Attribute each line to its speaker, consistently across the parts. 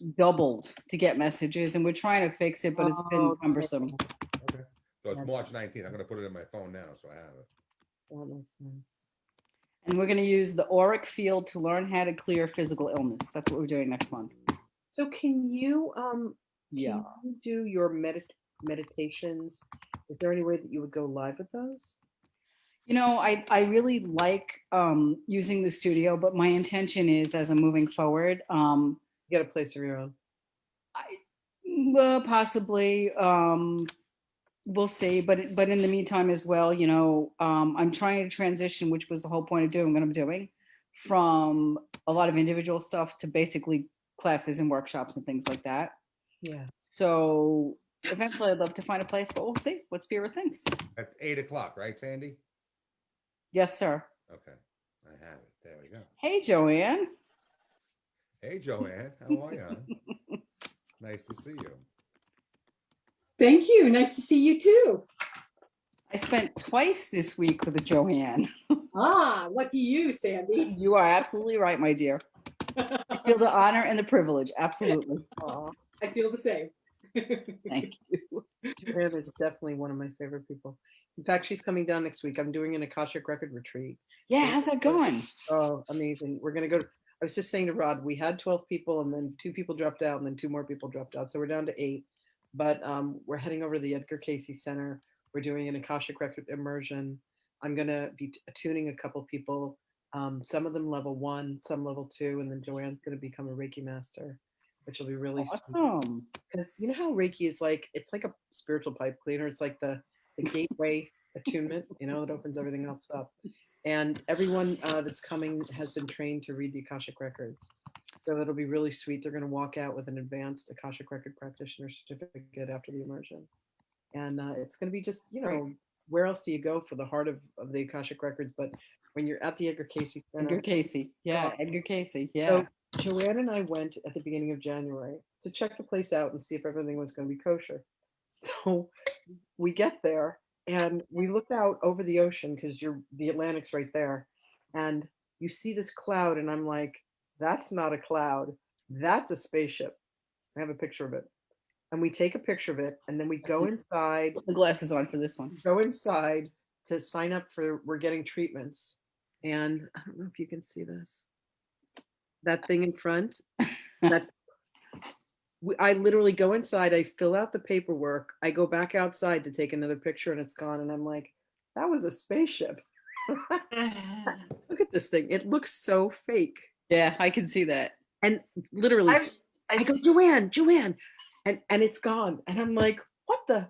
Speaker 1: doubled to get messages, and we're trying to fix it, but it's been cumbersome.
Speaker 2: Okay. So it's March 19th. I'm going to put it in my phone now, so I have it.
Speaker 3: That makes sense.
Speaker 1: And we're going to use the auric field to learn how to clear physical illness. That's what we're doing next month.
Speaker 3: So can you
Speaker 1: Yeah.
Speaker 3: can you do your meditations? Is there any way that you would go live with those?
Speaker 1: You know, I really like using the studio, but my intention is, as I'm moving forward,
Speaker 3: You got a place of your own.
Speaker 1: possibly we'll see. But in the meantime as well, you know, I'm trying to transition, which was the whole point of doing what I'm doing, from a lot of individual stuff to basically classes and workshops and things like that.
Speaker 3: Yeah.
Speaker 1: So eventually I'd love to find a place, but we'll see what Spirit thinks.
Speaker 2: That's 8 o'clock, right, Sandy?
Speaker 1: Yes, sir.
Speaker 2: Okay. I have it. There we go.
Speaker 1: Hey, Joanne.
Speaker 2: Hey, Joanne. How are you? Hon? Nice to see you.
Speaker 4: Thank you. Nice to see you too.
Speaker 1: I spent twice this week with a Joanne.
Speaker 4: Ah, lucky you, Sandy.
Speaker 1: You are absolutely right, my dear. I feel the honor and the privilege. Absolutely.
Speaker 3: Aw,
Speaker 4: I feel the same.
Speaker 1: Thank you.
Speaker 3: Joanne is definitely one of my favorite people. In fact, she's coming down next week. I'm doing an Akashic record retreat.
Speaker 1: Yeah, how's that going?
Speaker 3: Oh, amazing. We're going to go. I was just saying to Rod, we had 12 people and then 2 people dropped out and then 2 more people dropped out. So we're down to 8. But we're heading over to the Edgar Cayce Center. We're doing an Akashic record immersion. I'm going to be tuning a couple people, some of them level 1, some level 2, and then Joanne's going to become a Reiki master, which will be really sweet.
Speaker 1: Awesome.
Speaker 3: Because you know how Reiki is like, it's like a spiritual pipe cleaner. It's like the gateway attunement, you know, it opens everything else up. And everyone that's coming has been trained to read the Akashic records. So it'll be really sweet. They're going to walk out with an advanced Akashic record practitioner certificate after the immersion. And it's going to be just, you know, where else do you go for the heart of the Akashic records? But when you're at the Edgar Cayce Center.
Speaker 1: Edgar Cayce. Yeah, Edgar Cayce. Yeah.
Speaker 3: So Joanne and I went at the beginning of January to check the place out and see if everything was going to be kosher. So we get there and we look out over the ocean because the Atlantic's right there. And you see this cloud and I'm like, that's not a cloud. That's a spaceship. I have a picture of it. And we take a picture of it and then we go inside.
Speaker 1: Put the glasses on for this one.
Speaker 3: Go inside to sign up for, we're getting treatments. And I don't know if you can see this. That thing in front, I literally go inside, I fill out the paperwork, I go back outside to take another picture and it's gone. And I'm like, that was a spaceship. Look at this thing. It looks so fake.
Speaker 1: Yeah, I can see that.
Speaker 3: And literally, I go, Joanne, and it's gone. And I'm like, what the?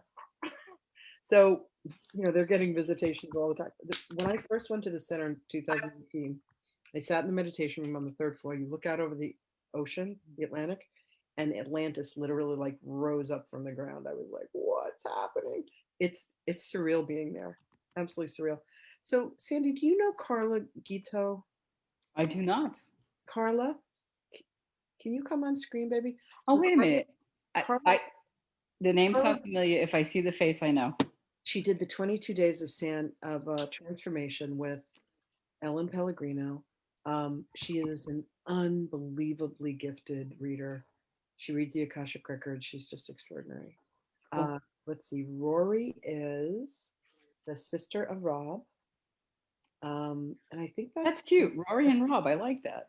Speaker 3: So, you know, they're getting visitations all the time. When I first went to the center in 2018, I sat in the meditation room on the 3rd floor. You look out over the ocean, the Atlantic, and Atlantis literally like rose up from the ground. I was like, what's happening? It's surreal being there. Absolutely surreal. So, Sandy, do you know Carla Gito?
Speaker 1: I do not.
Speaker 3: Carla, can you come on screen, baby?
Speaker 1: Oh,
Speaker 3: So
Speaker 1: wait a minute.
Speaker 3: Carla,
Speaker 1: The name
Speaker 3: Carla-
Speaker 1: sounds familiar. If I see the face, I know.
Speaker 3: she did the 22 days of transformation with Ellen Pellegrino. She is an unbelievably gifted reader. She reads the Akashic Records. She's just extraordinary.
Speaker 1: Cool.
Speaker 3: Let's see. Rory is the sister of Rob. And I think
Speaker 1: That's cute. Rory and Rob. I like that.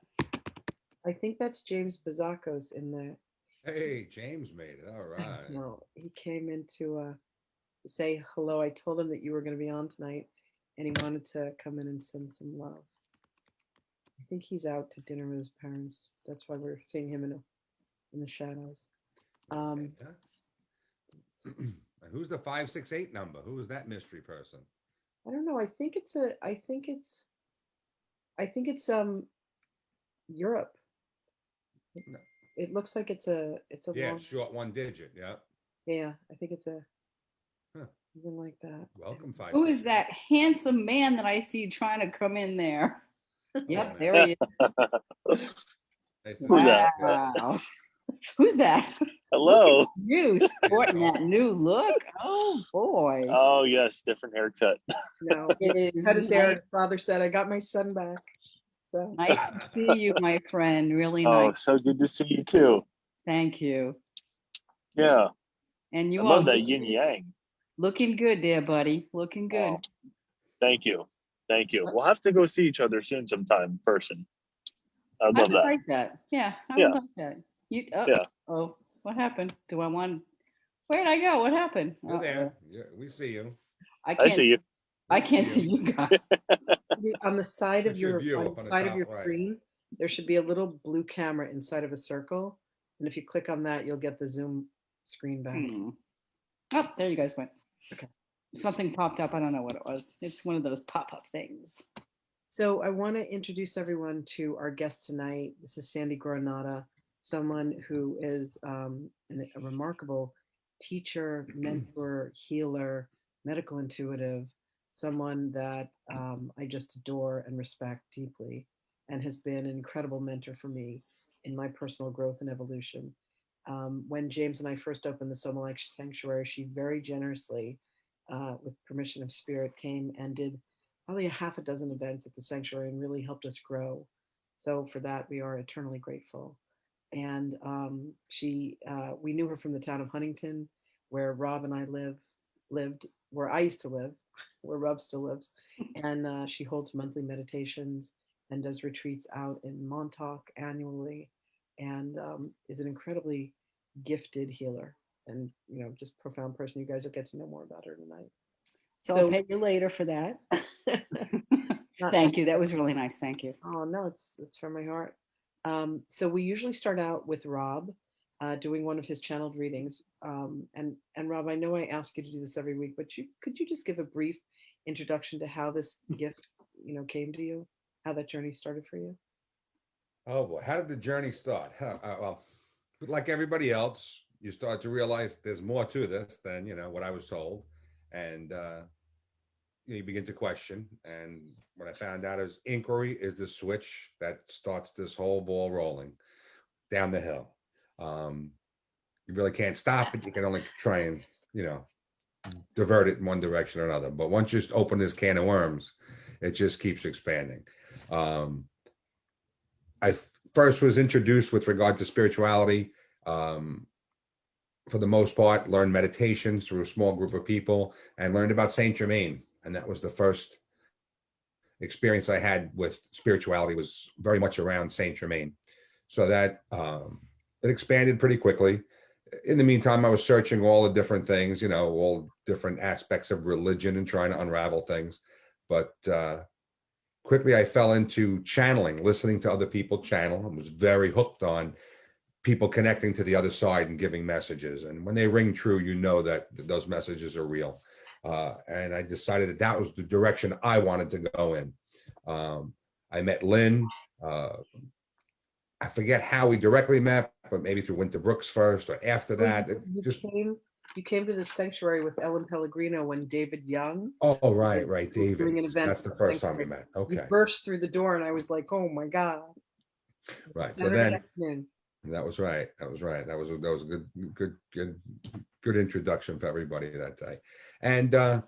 Speaker 3: I think that's James Bazzacos in there.
Speaker 2: Hey, James made it. All right.
Speaker 3: No, he came in to say hello. I told him that you were going to be on tonight, and he wanted to come in and send some love. I think he's out to dinner with his parents. That's why we're seeing him in the shadows.
Speaker 2: Who's the 568 number? Who is that mystery person?
Speaker 3: I don't know. I think it's Europe.
Speaker 2: No.
Speaker 3: It looks like it's a
Speaker 2: Yeah,
Speaker 3: long,
Speaker 2: short 1 digit. Yeah.
Speaker 3: yeah. I think it's
Speaker 2: Huh.
Speaker 3: something like that.
Speaker 2: Welcome, 568.
Speaker 1: Who is that handsome man that I see trying to come in there? Yep,
Speaker 2: man.
Speaker 1: there he is.
Speaker 2: Nice to
Speaker 5: Who's
Speaker 2: meet
Speaker 5: that?
Speaker 2: you.
Speaker 1: Wow. Who's that?
Speaker 5: Hello.
Speaker 1: You sporting that new look? Oh boy.
Speaker 5: Oh yes, different haircut.
Speaker 3: No,
Speaker 1: It is
Speaker 3: that is there.
Speaker 1: nice,
Speaker 3: His father said, "I got my son back." So
Speaker 1: nice to see you, my friend. Really
Speaker 5: Oh,
Speaker 1: nice.
Speaker 5: so good to see you too.
Speaker 1: Thank you.
Speaker 5: Yeah.
Speaker 1: And you
Speaker 5: I
Speaker 1: are
Speaker 5: love that yin yang.
Speaker 1: looking good there, buddy. Looking good.
Speaker 5: Oh, thank you. Thank you. We'll have to go see each other soon sometime in person. I'd
Speaker 1: I
Speaker 5: love
Speaker 1: would
Speaker 5: that.
Speaker 1: like that. Yeah, I
Speaker 5: Yeah.
Speaker 1: would like that. You,
Speaker 5: Yeah.
Speaker 1: oh, what happened? Do I want? Where did I go? What happened?
Speaker 2: You're there. Yeah, we see you.
Speaker 1: I
Speaker 5: I
Speaker 1: can't.
Speaker 5: see you.
Speaker 1: I
Speaker 2: We
Speaker 1: can't
Speaker 2: see
Speaker 1: see
Speaker 2: you.
Speaker 1: you guys.
Speaker 3: On the side of
Speaker 2: That's your
Speaker 3: your
Speaker 2: view
Speaker 3: on
Speaker 2: up
Speaker 3: the
Speaker 2: on the
Speaker 3: side of
Speaker 2: top
Speaker 3: your
Speaker 2: right.
Speaker 3: screen, there should be a little blue camera inside of a circle. And if you click on that, you'll get the Zoom screen back.
Speaker 1: Oh, there you guys went.
Speaker 3: Okay.
Speaker 1: Something popped up. I don't know what it was. It's one of those pop-up things.
Speaker 3: So I want to introduce everyone to our guest tonight. This is Sandy Guarnotta, someone who is a remarkable teacher, mentor, healer, medical intuitive, someone that I just adore and respect deeply, and has been an incredible mentor for me in my personal growth and evolution. When James and I first opened the Sohmalife Sanctuary, she very generously, with permission of Spirit, came and did probably a half a dozen events at the sanctuary and really helped us grow. So for that, we are eternally grateful. And we knew her from the town of Huntington, where Rob and I lived, where I used to live, where Rob still lives. And she holds monthly meditations and does retreats out in Montauk annually, and is an incredibly gifted healer and just profound person. You guys will get to know more about her tonight.
Speaker 1: So I'll pay you later for that. Thank you. That was really nice. Thank you.
Speaker 3: Oh no, it's from my heart. So we usually start out with Rob doing one of his channeled readings. And Rob, I know I ask you to do this every week, but could you just give a brief introduction to how this gift came to you, how that journey started for you?
Speaker 2: Oh boy, how did the journey start? Well, like everybody else, you start to realize there's more to this than what I was told, and you begin to question. And what I found out is inquiry is the switch that starts this whole ball rolling down the hill. You really can't stop it. You can only try and divert it in one direction or another. But once you just open this can of worms, it just keeps expanding. I first was introduced with regard to spirituality. For the most part, learned meditations through a small group of people and learned about Saint Germain. And that was the first experience I had with spirituality, was very much around Saint Germain. So that it expanded pretty quickly. In the meantime, I was searching all the different things, all different aspects of religion and trying to unravel things. But quickly I fell into channeling, listening to other people channel, and was very hooked on people connecting to the other side and giving messages. And when they ring true, that those messages are real. And I decided that was the direction I wanted to go in. I met Lynn. I forget how we directly met, but maybe through Winter Brooks first or after that.
Speaker 3: You came to the sanctuary with Ellen Pellegrino when David Young.
Speaker 2: Oh, right,
Speaker 3: Doing
Speaker 2: David.
Speaker 3: an event.
Speaker 2: That's the first time we met. Okay.
Speaker 3: You burst through the door and I was like, oh my God.
Speaker 2: Right.
Speaker 3: Saturday
Speaker 2: So
Speaker 3: afternoon.
Speaker 2: that was right. That was a good introduction for everybody that day. And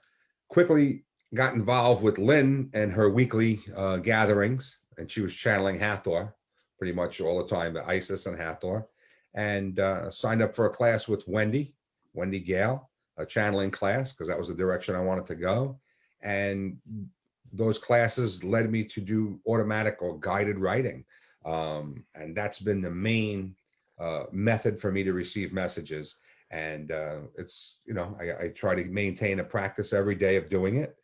Speaker 2: quickly got involved with Lynn and her weekly gatherings, and she was channeling Hathor pretty much all the time, the Isis and Hathor, and signed up for a class with Wendy Gale, a channeling class, because that was the direction I wanted to go. And those classes led me to do automatic or guided writing. And that's been the main method for me to receive messages. And it's, I try to maintain a practice every day of doing it.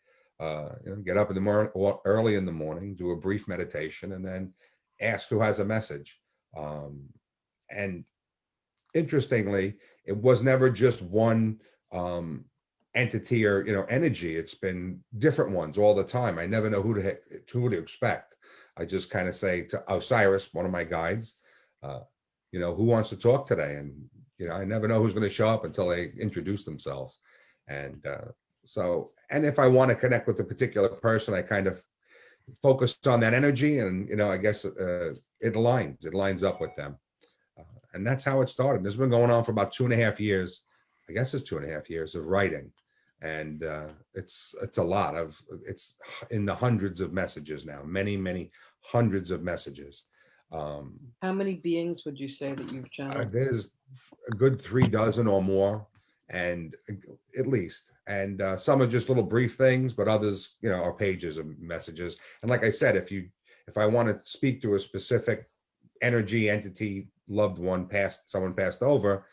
Speaker 2: Get up in the morning, early in the morning, do a brief meditation, and then ask who has a message. And interestingly, it was never just one entity or energy. It's been different ones all the time. I never know who to expect. I just kind of say to Osiris, one of my guides, who wants to talk today? And I never know who's going to show up until they introduce themselves. And and if I want to connect with a particular person, I kind of focus on that energy, and I guess it lines up with them. And that's how it started. This has been going on for about 2.5 years. I guess it's 2.5 years of writing. And it's in the hundreds of messages now, many hundreds of messages.
Speaker 3: How many beings would you say that you've channeled?
Speaker 2: There's a good 3 dozen or more, and at least, and some are just little brief things, but others, are pages of messages. And like I said, if I want to speak to a specific energy, entity, loved one, someone passed over,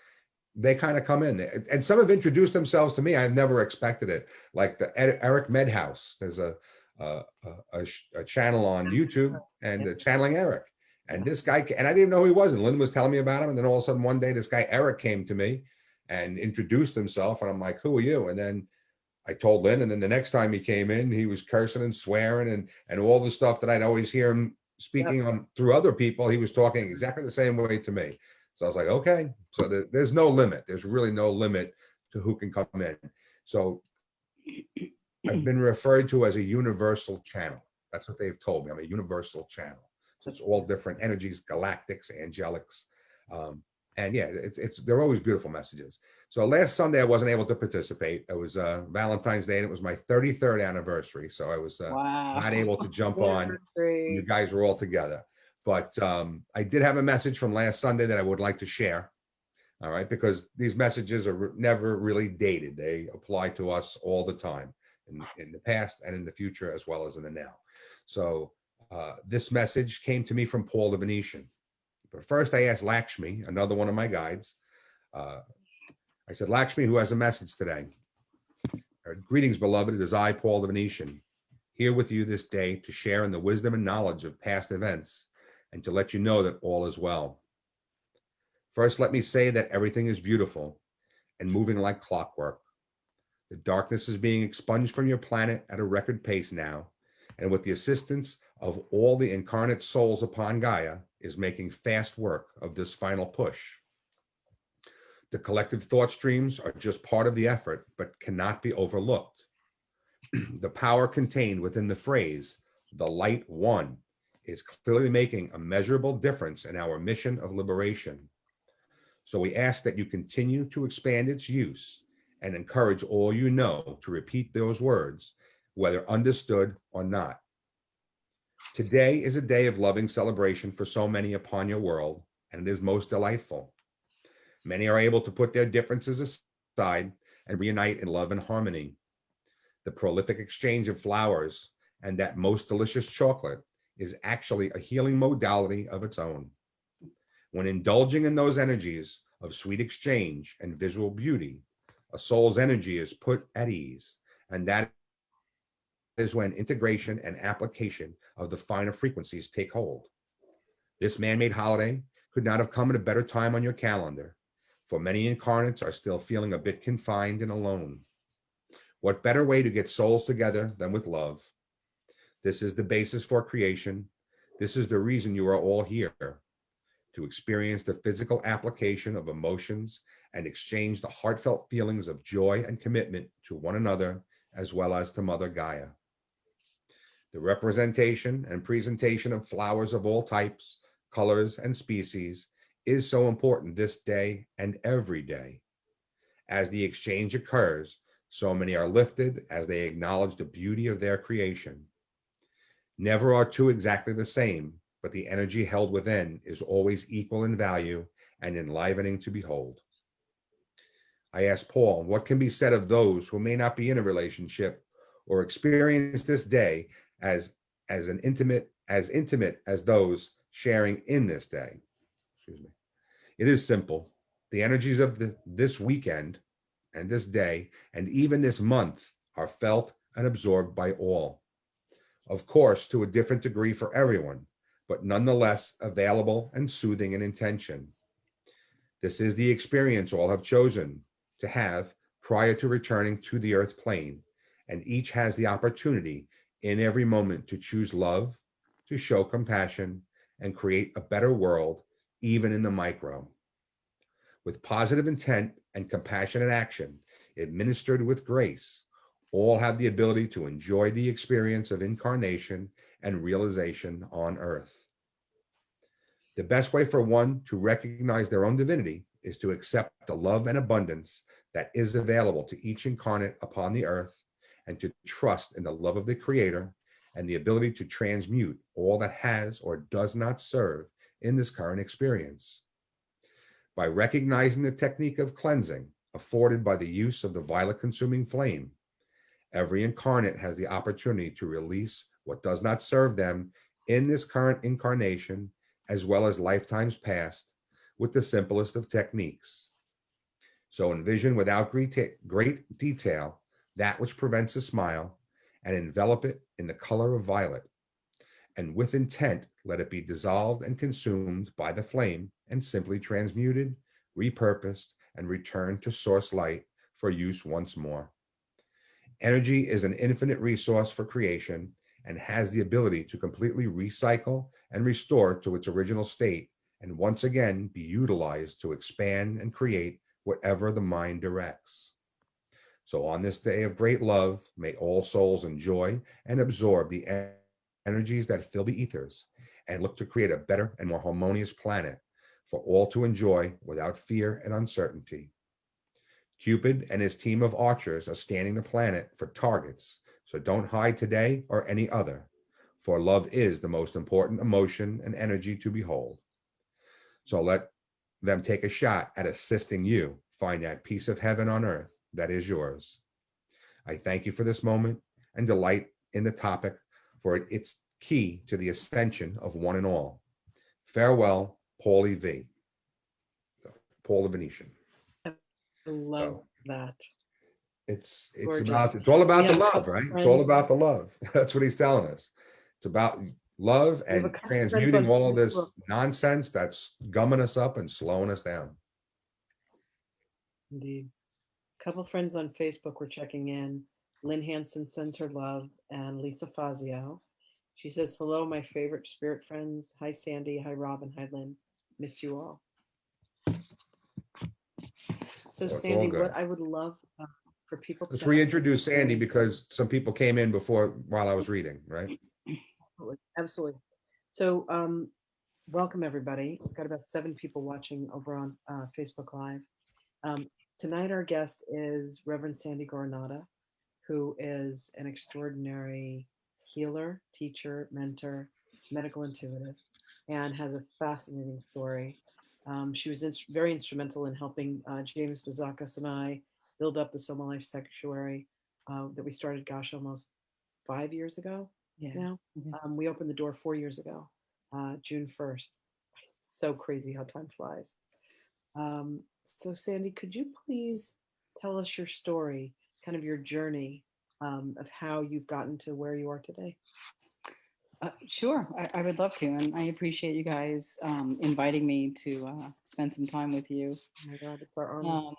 Speaker 2: they kind of come in, and some have introduced themselves to me. I've never expected it. Like the Eric Medhouse, there's a channel on YouTube, and channeling Eric. And this guy, and I didn't even know who he was. And Lynn was telling me about him. And then all of a sudden one day, this guy, Eric, came to me and introduced himself. And I'm like, who are you? And then I told Lynn. And then the next time he came in, he was cursing and swearing and all the stuff that I'd always hear him speaking on through other people. He was talking exactly the same way to me. So I was like, okay. So there's no limit. There's really no limit to who can come in. So I've been referred to as a universal channel. That's what they've told me. I'm a universal channel. So it's all different energies, galactics, angelics. And yeah, they're always beautiful messages. So last Sunday, I wasn't able to participate. It was Valentine's Day, and it was my 33rd anniversary. So I was not able to jump on. You guys were all together. But I did have a message from last Sunday that I would like to share. All right, because these messages are never really dated. They apply to us all the time, in the past and in the future, as well as in the now. So this message came to me from Paul the Venetian. But first I asked Lakshmi, another one of my guides. I said, Lakshmi, who has a message today? Greetings, beloved. It is I, Paul the Venetian, here with you this day to share in the wisdom and knowledge of past events and to let you know that all is well. First, let me say that everything is beautiful and moving like clockwork. The darkness is being expunged from your planet at a record pace now, and with the assistance of all the incarnate souls upon Gaia, is making fast work of this final push. The collective thought streams are just part of the effort, but cannot be overlooked. The power contained within the phrase, the light one, is clearly making a measurable difference in our mission of liberation. So we ask that you continue to expand its use and encourage all you know to repeat those words, whether understood or not. Today is a day of loving celebration for so many upon your world, and it is most delightful. Many are able to put their differences aside and reunite in love and harmony. The prolific exchange of flowers and that most delicious chocolate is actually a healing modality of its own. When indulging in those energies of sweet exchange and visual beauty, a soul's energy is put at ease, and that is when integration and application of the finer frequencies take hold. This man-made holiday could not have come at a better time on your calendar, for many incarnates are still feeling a bit confined and alone. What better way to get souls together than with love? This is the basis for creation. This is the reason you are all here, to experience the physical application of emotions and exchange the heartfelt feelings of joy and commitment to one another, as well as to Mother Gaia. The representation and presentation of flowers of all types, colors, and species is so important this day and every day. As the exchange occurs, so many are lifted as they acknowledge the beauty of their creation. Never are two exactly the same, but the energy held within is always equal in value and enlivening to behold. I asked Paul, what can be said of those who may not be in a relationship or experience this day as intimate as those sharing in this day? Excuse me. It is simple. The energies of this weekend and this day and even this month are felt and absorbed by all. Of course, to a different degree for everyone, but nonetheless available and soothing in intention. This is the experience all have chosen to have prior to returning to the earth plane, and each has the opportunity in every moment to choose love, to show compassion, and create a better world, even in the micro. With positive intent and compassionate action, administered with grace, all have the ability to enjoy the experience of incarnation and realization on earth. The best way for one to recognize their own divinity is to accept the love and abundance that is available to each incarnate upon the earth, and to trust in the love of the Creator and the ability to transmute all that has or does not serve in this current experience. By recognizing the technique of cleansing afforded by the use of the violet consuming flame, every incarnate has the opportunity to release what does not serve them in this current incarnation, as well as lifetimes past, with the simplest of techniques. So envision without great detail that which prevents a smile, and envelop it in the color of violet. And with intent, let it be dissolved and consumed by the flame and simply transmuted, repurposed, and returned to source light for use once more. Energy is an infinite resource for creation and has the ability to completely recycle and restore to its original state, and once again be utilized to expand and create whatever the mind directs. So on this day of great love, may all souls enjoy and absorb the energies that fill the ethers and look to create a better and more harmonious planet for all to enjoy without fear and uncertainty. Cupid and his team of archers are scanning the planet for targets, so don't hide today or any other, for love is the most important emotion and energy to behold. So let them take a shot at assisting you find that piece of heaven on earth that is yours. I thank you for this moment and delight in the topic, for it's key to the ascension of one and all. Farewell, Paulie V. So, Paul the Venetian.
Speaker 3: I love that.
Speaker 2: It's
Speaker 3: Gorgeous.
Speaker 2: all about
Speaker 3: We
Speaker 2: the
Speaker 3: have a
Speaker 2: love,
Speaker 3: couple
Speaker 2: right? It's
Speaker 3: friends-
Speaker 2: all about the love. That's what he's telling us. It's about love
Speaker 3: We have a
Speaker 2: and
Speaker 3: couple friends
Speaker 2: transmuting
Speaker 3: on
Speaker 2: all of this
Speaker 3: Facebook.
Speaker 2: nonsense that's gumming us up and slowing us down.
Speaker 3: Indeed. A couple friends on Facebook were checking in. Lynn Hansen sends her love, and Lisa Fazio. She says, hello, my favorite spirit friends. Hi, Sandy. Hi, Robin. Hi, Lynn. Miss you all. So,
Speaker 2: Well, it's all
Speaker 3: Sandy,
Speaker 2: good.
Speaker 3: what I would love for people
Speaker 2: Let's
Speaker 3: to
Speaker 2: reintroduce Sandy
Speaker 3: understand-
Speaker 2: because some people came in while I was reading, right?
Speaker 3: Absolutely. So, welcome everybody. We've got about 7 people watching over on Facebook Live. Tonight, our guest is Reverend Sandy Guarnotta, who is an extraordinary healer, teacher, mentor, medical intuitive, and has a fascinating story. She was very instrumental in helping James Bazakos and I build up the Sohmalife Sanctuary that we started, gosh, almost 5 years ago now. We opened the door 4 years ago, June 1st. So crazy how time flies. So Sandy, could you please tell us your story, kind of your journey of how you've gotten to where you are today?
Speaker 1: Sure, I would love to, and I appreciate you guys inviting me to spend some time with you.
Speaker 3: Oh my God, it's our honor.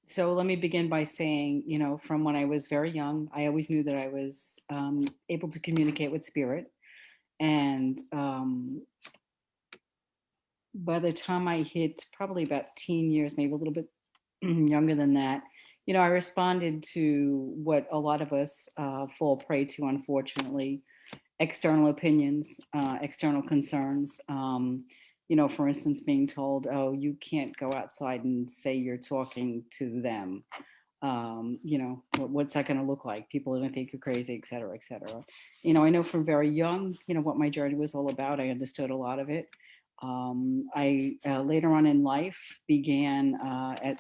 Speaker 1: So let me begin by saying, from when I was very young, I always knew that I was able to communicate with spirit. And by the time I hit probably about teen years, maybe a little bit younger than that, I responded to what a lot of us fall prey to, unfortunately, external opinions, external concerns. For instance, being told, oh, you can't go outside and say you're talking to them. What's that going to look like? People are going to think you're crazy, et cetera, et cetera. I know from very young, what my journey was all about. I understood a lot of it. I later on in life began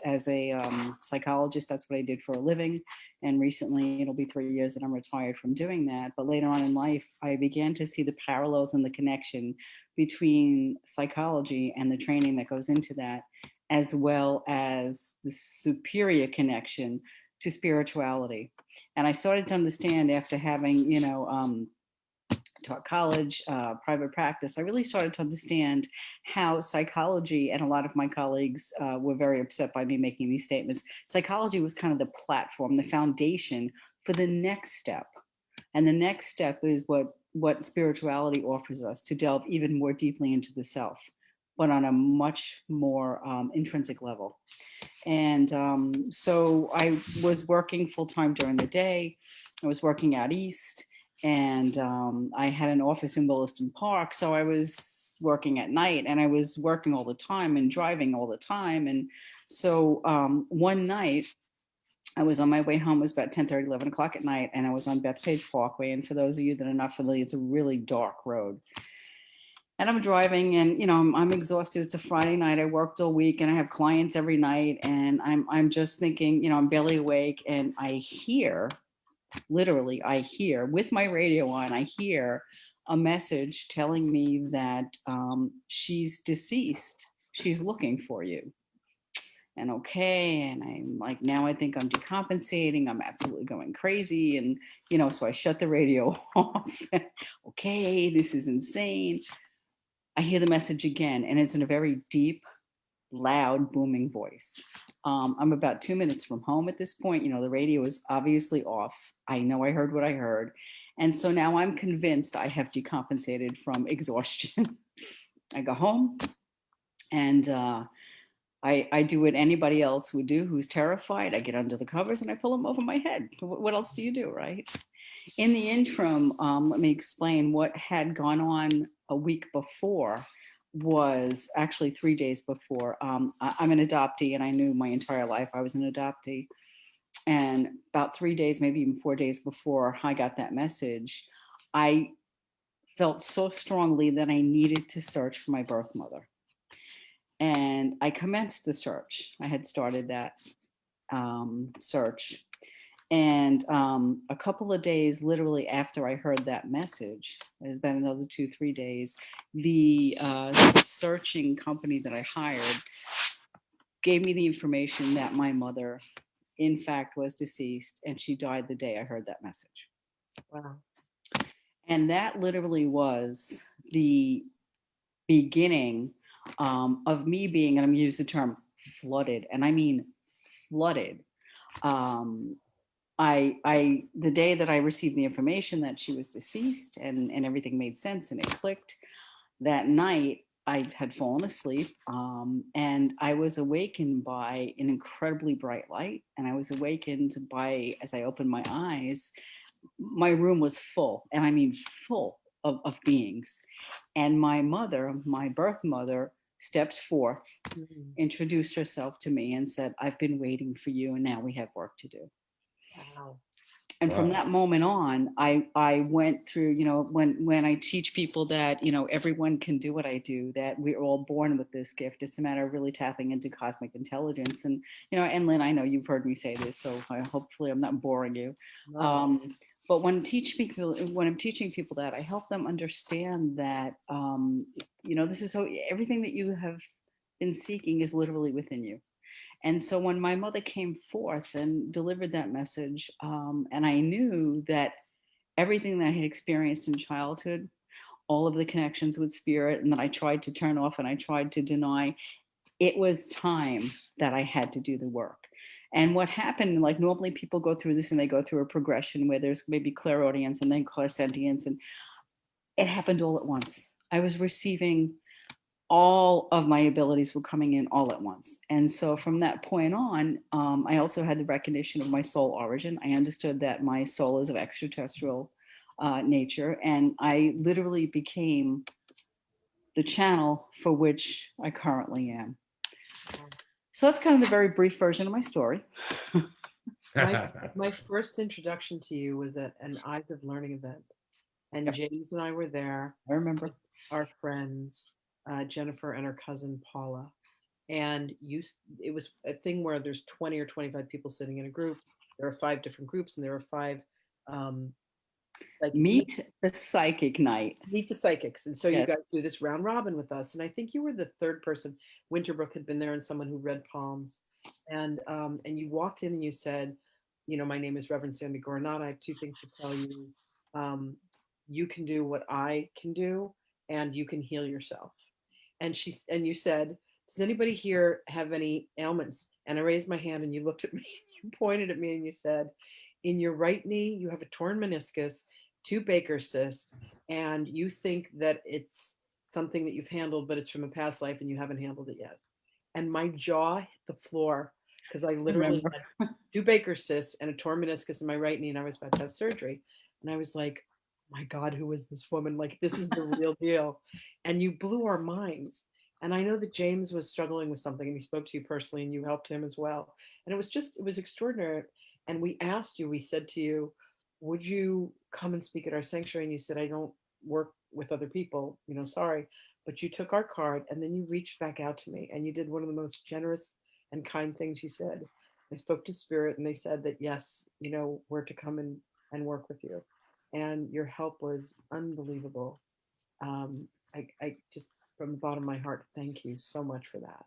Speaker 1: as a psychologist. That's what I did for a living. And recently, it'll be 3 years that I'm retired from doing that. But later on in life, I began to see the parallels and the connection between psychology and the training that goes into that, as well as the superior connection to spirituality. And I started to understand after having, taught college, private practice, I really started to understand how psychology, and a lot of my colleagues were very upset by me making these statements. Psychology was kind of the platform, the foundation for the next step. And the next step is what spirituality offers us, to delve even more deeply into the self, but on a much more intrinsic level. And so I was working full-time during the day. I was working out east, and I had an office in Williston Park. So I was working at night, and I was working all the time and driving all the time. And so one night, I was on my way home. It was about 10:30, 11 o'clock at night, and I was on Bethpage Parkway. And for those of you that are not familiar, it's a really dark road. And I'm driving, and I'm exhausted. It's a Friday night. I worked all week, and I have clients every night, and I'm just thinking, I'm barely awake, and I hear, literally, I hear with my radio on, I hear a message telling me that she's deceased. She's looking for you. And okay, and I'm like, now I think I'm decompensating. I'm absolutely going crazy, and so I shut the radio off. Okay, this is insane. I hear the message again, and it's in a very deep, loud, booming voice. I'm about 2 minutes from home at this point. The radio is obviously off. I know I heard what I heard. And so now I'm convinced I have decompensated from exhaustion. I go home, and I do what anybody else would do who's terrified. I get under the covers and I pull them over my head. What else do you do, right? In the interim, let me explain what had gone on a week before. Was actually 3 days before. I'm an adoptee, and I knew my entire life I was an adoptee. And about 3 days, maybe even 4 days before I got that message, I felt so strongly that I needed to search for my birth mother. And I commenced the search. I had started that search. And a couple of days, literally after I heard that message, it's been another 2-3 days, the searching company that I hired gave me the information that my mother, in fact, was deceased, and she died the day I heard that message.
Speaker 3: Wow.
Speaker 1: And that literally was the beginning of me being, and I'm going to use the term flooded, and I mean flooded. The day that I received the information that she was deceased, and everything made sense and it clicked, that night I had fallen asleep, and I was awakened by an incredibly bright light. And I was awakened by, as I opened my eyes, my room was full, and I mean full of beings. And my mother, my birth mother, stepped forth, introduced herself to me, and said, "I've been waiting for you, and now we have work to do."
Speaker 3: Wow.
Speaker 1: And from
Speaker 2: Wow.
Speaker 1: that moment on, I went through, when I teach people that, everyone can do what I do, that we're all born with this gift. It's a matter of really tapping into cosmic intelligence. And, and Lynn, I know you've heard me say this, so hopefully I'm not boring you.
Speaker 3: No.
Speaker 1: But when I'm teaching people that, I help them understand that, this is how everything that you have been seeking is literally within you. And so when my mother came forth and delivered that message, and I knew that everything that I had experienced in childhood, all of the connections with spirit, and that I tried to turn off and I tried to deny, it was time that I had to do the work. And what happened, like normally people go through this and they go through a progression where there's maybe clairaudience and then clairsentience, and it happened all at once. I was receiving, all of my abilities were coming in all at once. And so from that point on, I also had the recognition of my soul origin. I understood that my soul is of extraterrestrial nature, and I literally became the channel for which I currently am. So that's kind of the very brief version of my story.
Speaker 3: My first introduction to you was at an Eyes of Learning event, and
Speaker 1: Yep.
Speaker 3: James and I were there.
Speaker 1: I remember.
Speaker 3: Our friends, Jennifer and her cousin Paula, and it was a thing where there's 20 or 25 people sitting in a group. There are 5 different groups, and there are 5
Speaker 1: Meet the Psychic Night.
Speaker 3: Meet the Psychics. And so
Speaker 1: Yes.
Speaker 3: you guys do this round robin with us. And I think you were the third person. Winterbrook had been there, and someone who read palms. And you walked in and you said, my name is Reverend Sandy Guarnotta. I have 2 things to tell you. You can do what I can do, and you can heal yourself. And you said, does anybody here have any ailments? And I raised my hand, and you looked at me, and you pointed at me, and you said, in your right knee, you have a torn meniscus, 2 Baker's cysts, and you think that it's something that you've handled, but it's from a past life and you haven't handled it yet. And my jaw hit the floor, because I literally had 2 Baker's cysts and a torn meniscus in my right knee, and I was about to have surgery. And I was like, my God, who is this woman? Like, this is the real deal. And you blew our minds. And I know that James was struggling with something, and he spoke to you personally, and you helped him as well. And it was extraordinary. And we said to you, would you come and speak at our sanctuary? And you said, I don't work with other people, sorry. but you took our card and then you reached back out to me and you did one of the most generous and kind things you said. I spoke to Spirit and they said that, yes, you know, we're to come and work with you. And your help was unbelievable. I just, from the bottom of my heart, thank you so much for that.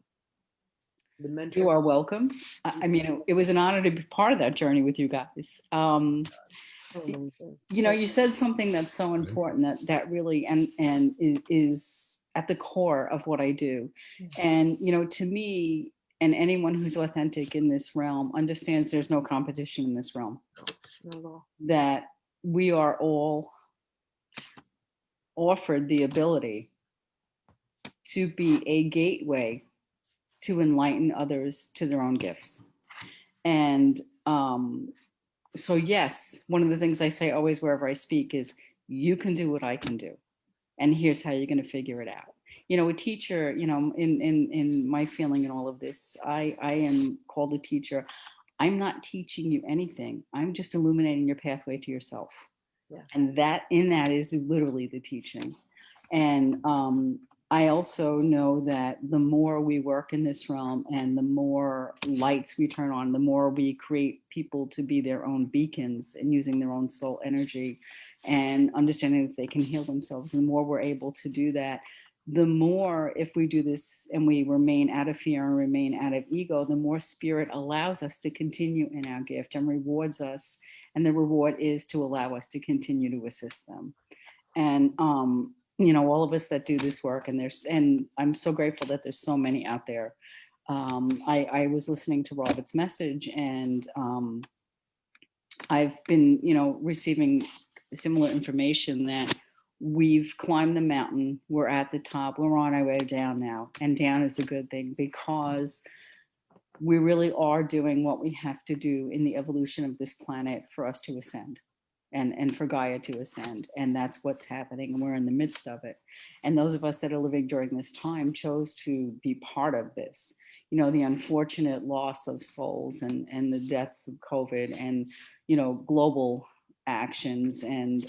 Speaker 3: The mentor.
Speaker 1: You are welcome. I mean, it was an honor to be part of that journey with you guys. You know, you said something that's so important that really and is at the core of what I do. And, you know, to me, and anyone who's authentic in this realm understands there's no competition in this realm.
Speaker 3: Not at all.
Speaker 1: That we are all offered the ability to be a gateway to enlighten others to their own gifts. And so yes, one of the things I say always wherever I speak is, you can do what I can do, and here's how you're going to figure it out. You know, a teacher, you know, in my feeling in all of this, I am called a teacher. I'm not teaching you anything. I'm just illuminating your pathway to yourself.
Speaker 3: Yeah.
Speaker 1: And that is literally the teaching. And I also know that the more we work in this realm and the more lights we turn on, the more we create people to be their own beacons and using their own soul energy and understanding that they can heal themselves. The more we're able to do that, the more, if we do this and we remain out of fear and remain out of ego, the more spirit allows us to continue in our gift and rewards us. And the reward is to allow us to continue to assist them. And, you know, all of us that do this work, and I'm so grateful that there's so many out there. I was listening to Robert's message, and I've been, you know, receiving similar information that we've climbed the mountain, we're at the top, we're on our way down now, and down is a good thing because we really are doing what we have to do in the evolution of this planet for us to ascend. And for Gaia to ascend. And that's what's happening. And we're in the midst of it. And those of us that are living during this time chose to be part of this. You know, the unfortunate loss of souls and the deaths of COVID and, you know, global actions and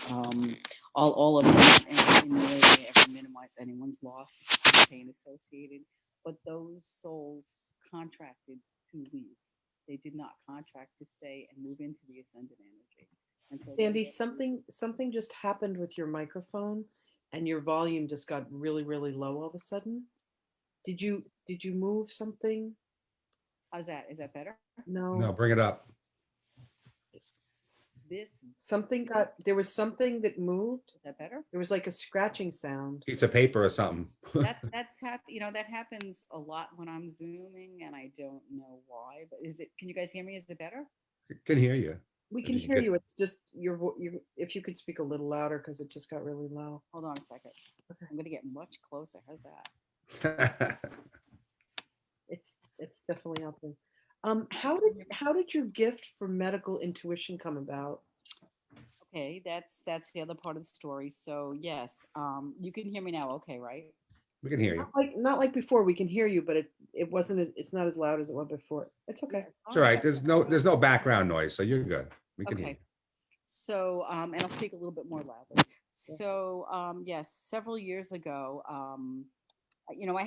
Speaker 1: all of that. And in no way they ever minimize anyone's loss, pain associated. But those souls contracted to leave. They did not contract to stay and move into the ascended energy. And so
Speaker 3: Sandy, something just happened with your microphone and your volume just got really, really low all of a sudden. Did you move something?
Speaker 1: How's that? Is that better?
Speaker 2: No, bring it up.
Speaker 3: There was something that moved.
Speaker 1: Is that better?
Speaker 3: There was like a scratching sound.
Speaker 2: Piece of paper or something.
Speaker 1: You know, that happens a lot when I'm zooming, and I don't know why. But can you guys hear me? Is it better?
Speaker 2: Can hear you.
Speaker 3: We can hear you. It's just if you could speak a little louder because it just got really low.
Speaker 1: Hold on a second. Okay. I'm gonna get much closer. How's that?
Speaker 3: It's definitely out there. How did your gift for medical intuition come about?
Speaker 1: Okay, that's the other part of the story. So yes, you can hear me now. Okay, right?
Speaker 2: We can hear you.
Speaker 3: Not like before. We can hear you, but it's not as loud as it was before. It's okay.
Speaker 2: It's all right. There's no background noise, so you're good. We can hear you.
Speaker 1: So and I'll speak a little bit more loudly. So yes, several years ago, you know,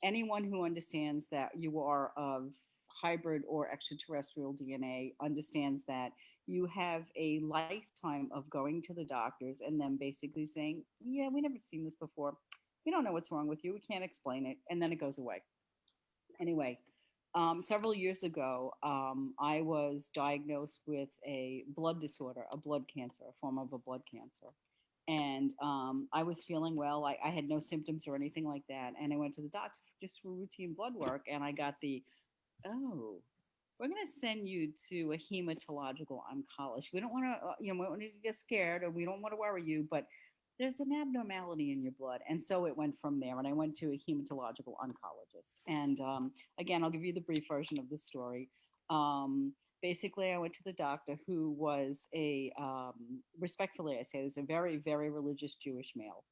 Speaker 1: anyone who understands that you are of hybrid or extraterrestrial DNA understands that you have a lifetime of going to the doctors and them basically saying, yeah, we never seen this before. We don't know what's wrong with you. We can't explain it. And then it goes away. Anyway, several years ago, I was diagnosed with a blood disorder, a blood cancer, a form of a blood cancer. And I was feeling well. I had no symptoms or anything like that. And I went to the doctor just for routine blood work. And I got we're going to send you to a hematological oncologist. We don't want to, we don't want to get scared, or we don't want to worry you, but there's an abnormality in your blood. And so it went from there. And I went to a hematological oncologist. And again, I'll give you the brief version of the story. Basically, I went to the doctor who was respectfully I say this, a very, very religious Jewish male.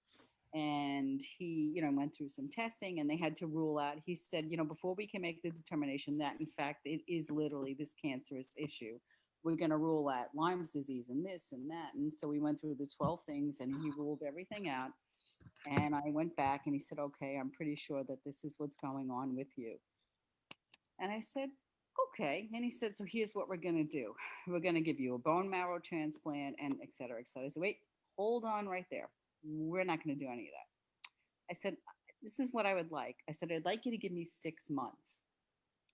Speaker 1: And he, went through some testing, and they had to rule out, he said, before we can make the determination that, in fact, it is literally this cancerous issue, we're going to rule out Lyme's disease and this and that. And so we went through the 12 things, and he ruled everything out. And I went back and he said, okay, I'm pretty sure that this is what's going on with you. And I said, okay. And he said, so here's what we're going to do. We're going to give you a bone marrow transplant and et cetera, et cetera. I said, wait, hold on right there. We're not going to do any of that. I said, this is what I would like. I said, I'd like you to give me 6 months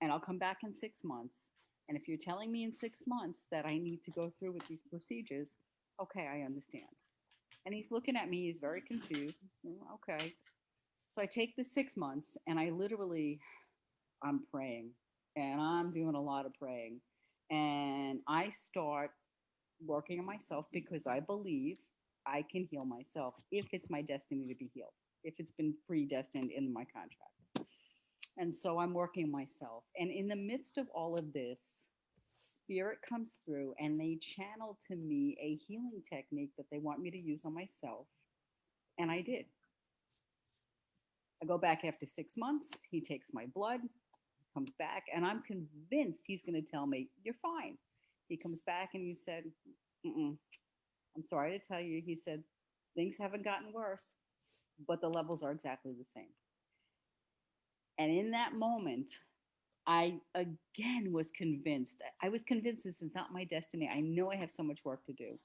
Speaker 1: and I'll come back in 6 months. And if you're telling me in 6 months that I need to go through with these procedures, okay, I understand. And he's looking at me, he's very confused. Okay. So I take the 6 months and I literally, I'm praying and I'm doing a lot of praying. And I start working on myself because I believe I can heal myself if it's my destiny to be healed, if it's been predestined in my contract. And so I'm working myself. And in the midst of all of this, spirit comes through and they channel to me a healing technique that they want me to use on myself. And I did. I go back after 6 months. He takes my blood, comes back, and I'm convinced he's going to tell me, you're fine. He comes back and he said, I'm sorry to tell you. He said, things haven't gotten worse, but the levels are exactly the same. And in that moment, I again was convinced. I was convinced this is not my destiny. I know I have so much work to do.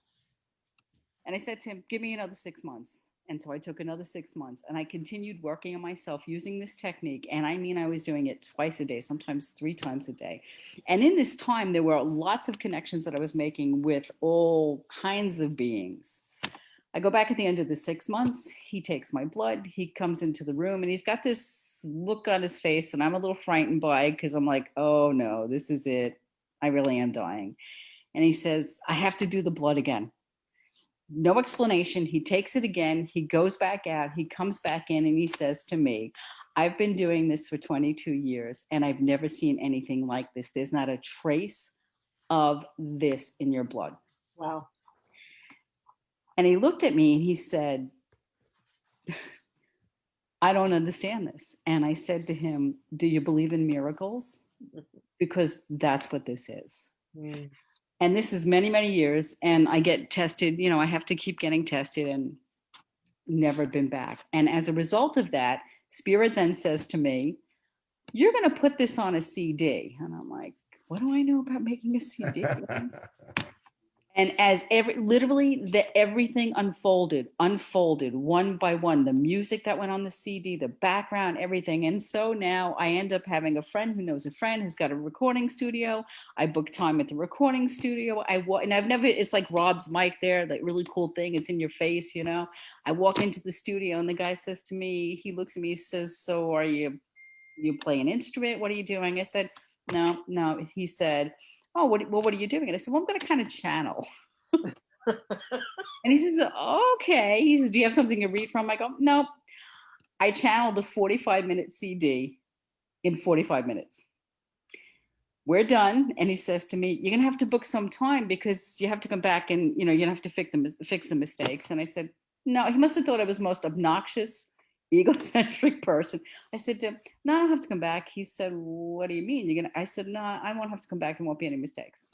Speaker 1: And I said to him, give me another 6 months. And so I took another 6 months and I continued working on myself using this technique. And I mean, I was doing it twice a day, sometimes 3 times a day. And in this time, there were lots of connections that I was making with all kinds of beings. I go back at the end of the 6 months. He takes my blood. He comes into the room and he's got this look on his face and I'm a little frightened by because I'm like, oh no, this is it. I really am dying. And he says, I have to do the blood again. No explanation. He takes it again. He goes back out. He comes back in and he says to me, I've been doing this for 22 years and I've never seen anything like this. There's not a trace of this in your blood.
Speaker 3: Wow.
Speaker 1: And he looked at me and he said, I don't understand this. And I said to him, do you believe in miracles? Because that's what this is.
Speaker 3: Mm.
Speaker 1: And this is many, many years. And I get tested, I have to keep getting tested and never been back. And as a result of that, Spirit then says to me, you're going to put this on a CD. And I'm like, what do I know about making a CD? And as everything unfolded one by one, the music that went on the CD, the background, everything. And so now I end up having a friend who knows a friend who's got a recording studio. I book time at the recording studio. And I've never, it's like Rob's mic there, that really cool thing. It's in your face, I walk into the studio and the guy says to me, he looks at me, he says, so you play an instrument? What are you doing? I said, no. He said, oh, what are you doing? And I said, well, I'm going to kind of channel. And he says, okay. He says, do you have something to read from? I go, no. I channeled a 45-minute CD in 45 minutes. We're done. And he says to me, you're going to have to book some time because you have to come back and, you have to fix the mistakes. And I said, no, he must have thought I was the most obnoxious, egocentric person. I said to him, no, I don't have to come back. He said, what do you mean? I said, no, I won't have to come back. There won't be any mistakes.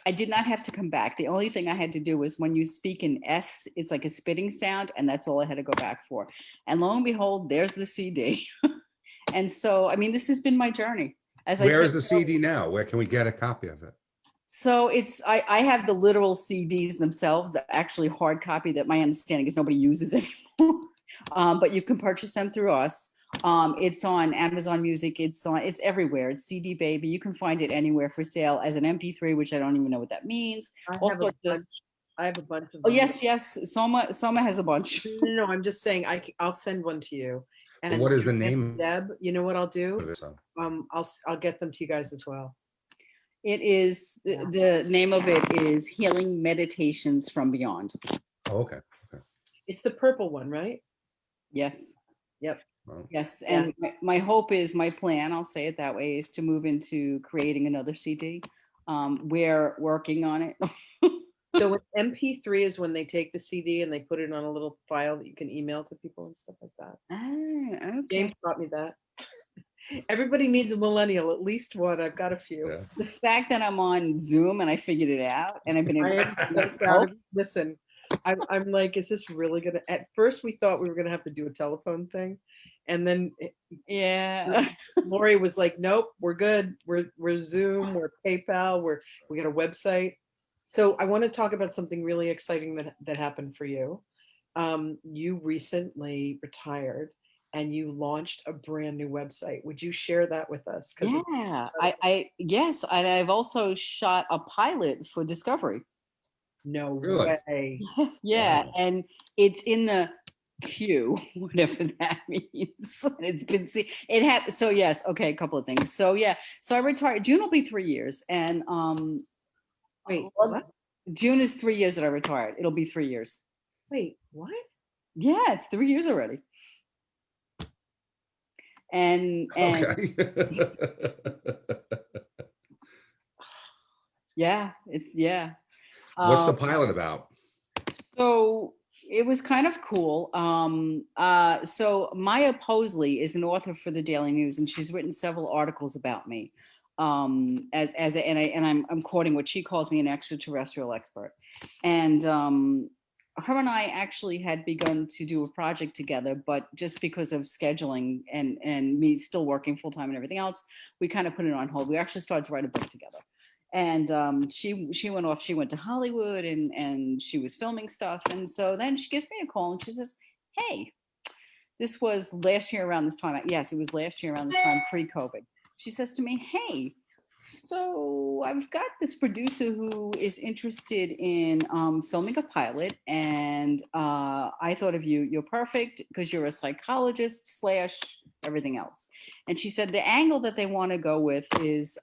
Speaker 1: I did not have to come back. The only thing I had to do was when you speak in S, it's like a spitting sound, and that's all I had to go back for. And lo and behold, there's the CD. And so, I mean, this has been my journey.
Speaker 2: Where is the CD now? Where can we get a copy of it?
Speaker 1: So I have the literal CDs themselves, the actually hard copy that my understanding is nobody uses anymore. But you can purchase them through us. It's on Amazon Music. It's everywhere. It's CD Baby. You can find it anywhere for sale as an MP3, which I don't even know what that means.
Speaker 3: I have a bunch of them.
Speaker 1: Oh, yes. Soma has a bunch.
Speaker 3: No, I'm just saying I'll send one to you. And
Speaker 2: what is the name?
Speaker 3: Deb, you know what I'll do? I'll get them to you guys as well.
Speaker 1: It is the name of it is Healing Meditations from Beyond.
Speaker 2: Oh, okay.
Speaker 3: It's the purple one, right?
Speaker 1: Yes.
Speaker 3: Yep.
Speaker 2: Wow.
Speaker 1: Yes. And my hope is, my plan, I'll say it that way, is to move into creating another CD. We're working on it.
Speaker 3: So with MP3 is when they take the CD and they put it on a little file that you can email to people and stuff like that.
Speaker 1: Okay.
Speaker 3: James taught me that. Everybody needs a millennial, at least one. I've got a few.
Speaker 2: Yeah.
Speaker 1: The fact that I'm on Zoom and I figured it out and I've been able to
Speaker 3: Listen, I'm like, is this really gonna? At first, we thought we were gonna have to do a telephone thing, and then
Speaker 1: Yeah.
Speaker 3: Lori was like, "Nope, we're good. We're Zoom. We're PayPal. We got a website." So I want to talk about something really exciting that happened for you. You recently retired, and you launched a brand new website. Would you share that with us? Because
Speaker 1: Yeah. Yes, and I've also shot a pilot for Discovery.
Speaker 3: no
Speaker 2: Really?
Speaker 3: way.
Speaker 1: Yeah,
Speaker 2: Wow.
Speaker 1: and it's in the queue, whatever that means. It's been it happened. So yes, okay, a couple of things. So yeah, so I retired. June will be 3 years, and
Speaker 3: Wait, what?
Speaker 1: June is 3 years that I retired. It'll be 3 years.
Speaker 3: Wait, what?
Speaker 1: Yeah, it's 3 years already. And
Speaker 2: Okay.
Speaker 1: yeah, it's yeah.
Speaker 2: What's the
Speaker 1: Um,
Speaker 2: pilot about?
Speaker 1: So it was kind of cool. So Maya Posley is an author for the Daily News, and she's written several articles about me. I'm quoting what she calls me, an extraterrestrial expert. And her and I actually had begun to do a project together, but just because of scheduling and me still working full time and everything else, we kind of put it on hold. We actually started to write a book together. And she went off. She went to Hollywood and she was filming stuff. And so then she gives me a call and she says, "Hey, this was last year around this time. Yes, it was last year around this time, pre-COVID." She says to me, "Hey, so I've got this producer who is interested in filming a pilot, and I thought of you. You're perfect because you're a psychologist slash everything else." And she said the angle that they want to go with is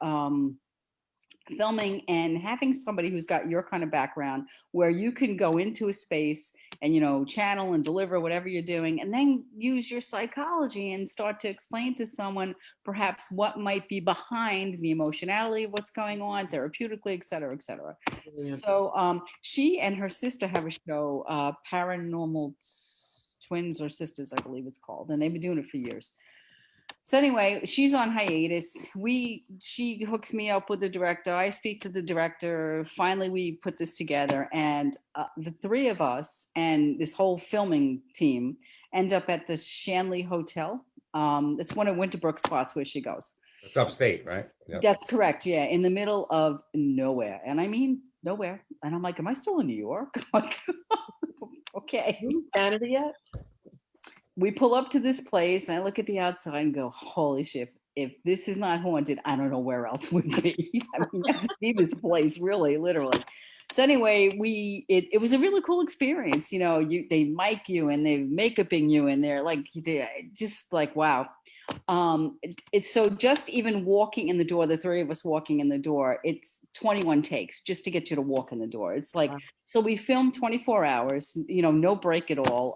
Speaker 1: filming and having somebody who's got your kind of background where you can go into a space and channel and deliver whatever you're doing, and then use your psychology and start to explain to someone perhaps what might be behind the emotionality of what's going on therapeutically, et cetera, et cetera.
Speaker 3: Brilliant.
Speaker 1: So she and her sister have a show, Paranormal Twins or Sisters, I believe it's called, and they've been doing it for years. So anyway, she's on hiatus. She hooks me up with the director. I speak to the director. Finally, we put this together, and the three of us and this whole filming team end up at this Shanley Hotel. It's one of Winterbrook's spots where she goes.
Speaker 2: It's upstate, right? Yep.
Speaker 1: That's correct. Yeah, in the middle of nowhere, and I mean nowhere. And I'm like, am I still in New York? Like, okay.
Speaker 3: You in Canada yet?
Speaker 1: We pull up to this place and I look at the outside and go, holy shit, if this is not haunted, I don't know where else would be. I mean, you have to see this place, really, literally. So anyway, it was a really cool experience. They mic you and they make-uping you, and they're like, just like, wow. It's so just even walking in the door, the three of us walking in the door, it's 21 takes just to get you to walk in the door. It's like, wow. So we filmed 24 hours, no break at all.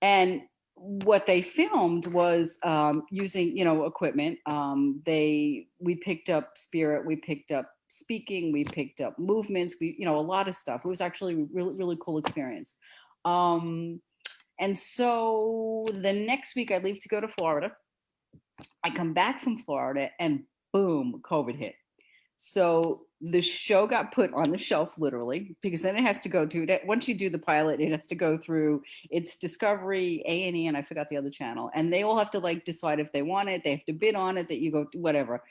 Speaker 1: And what they filmed was using, equipment. We picked up spirit, we picked up speaking, we picked up movements, a lot of stuff. It was actually a really, really cool experience. And so the next week I leave to go to Florida. I come back from Florida and boom, COVID hit. So the show got put on the shelf, literally, because then it has to go to that. Once you do the pilot, it has to go through its Discovery, A&E, and I forgot the other channel, and they all have to decide if they want it. They have to bid on it. That you go whatever.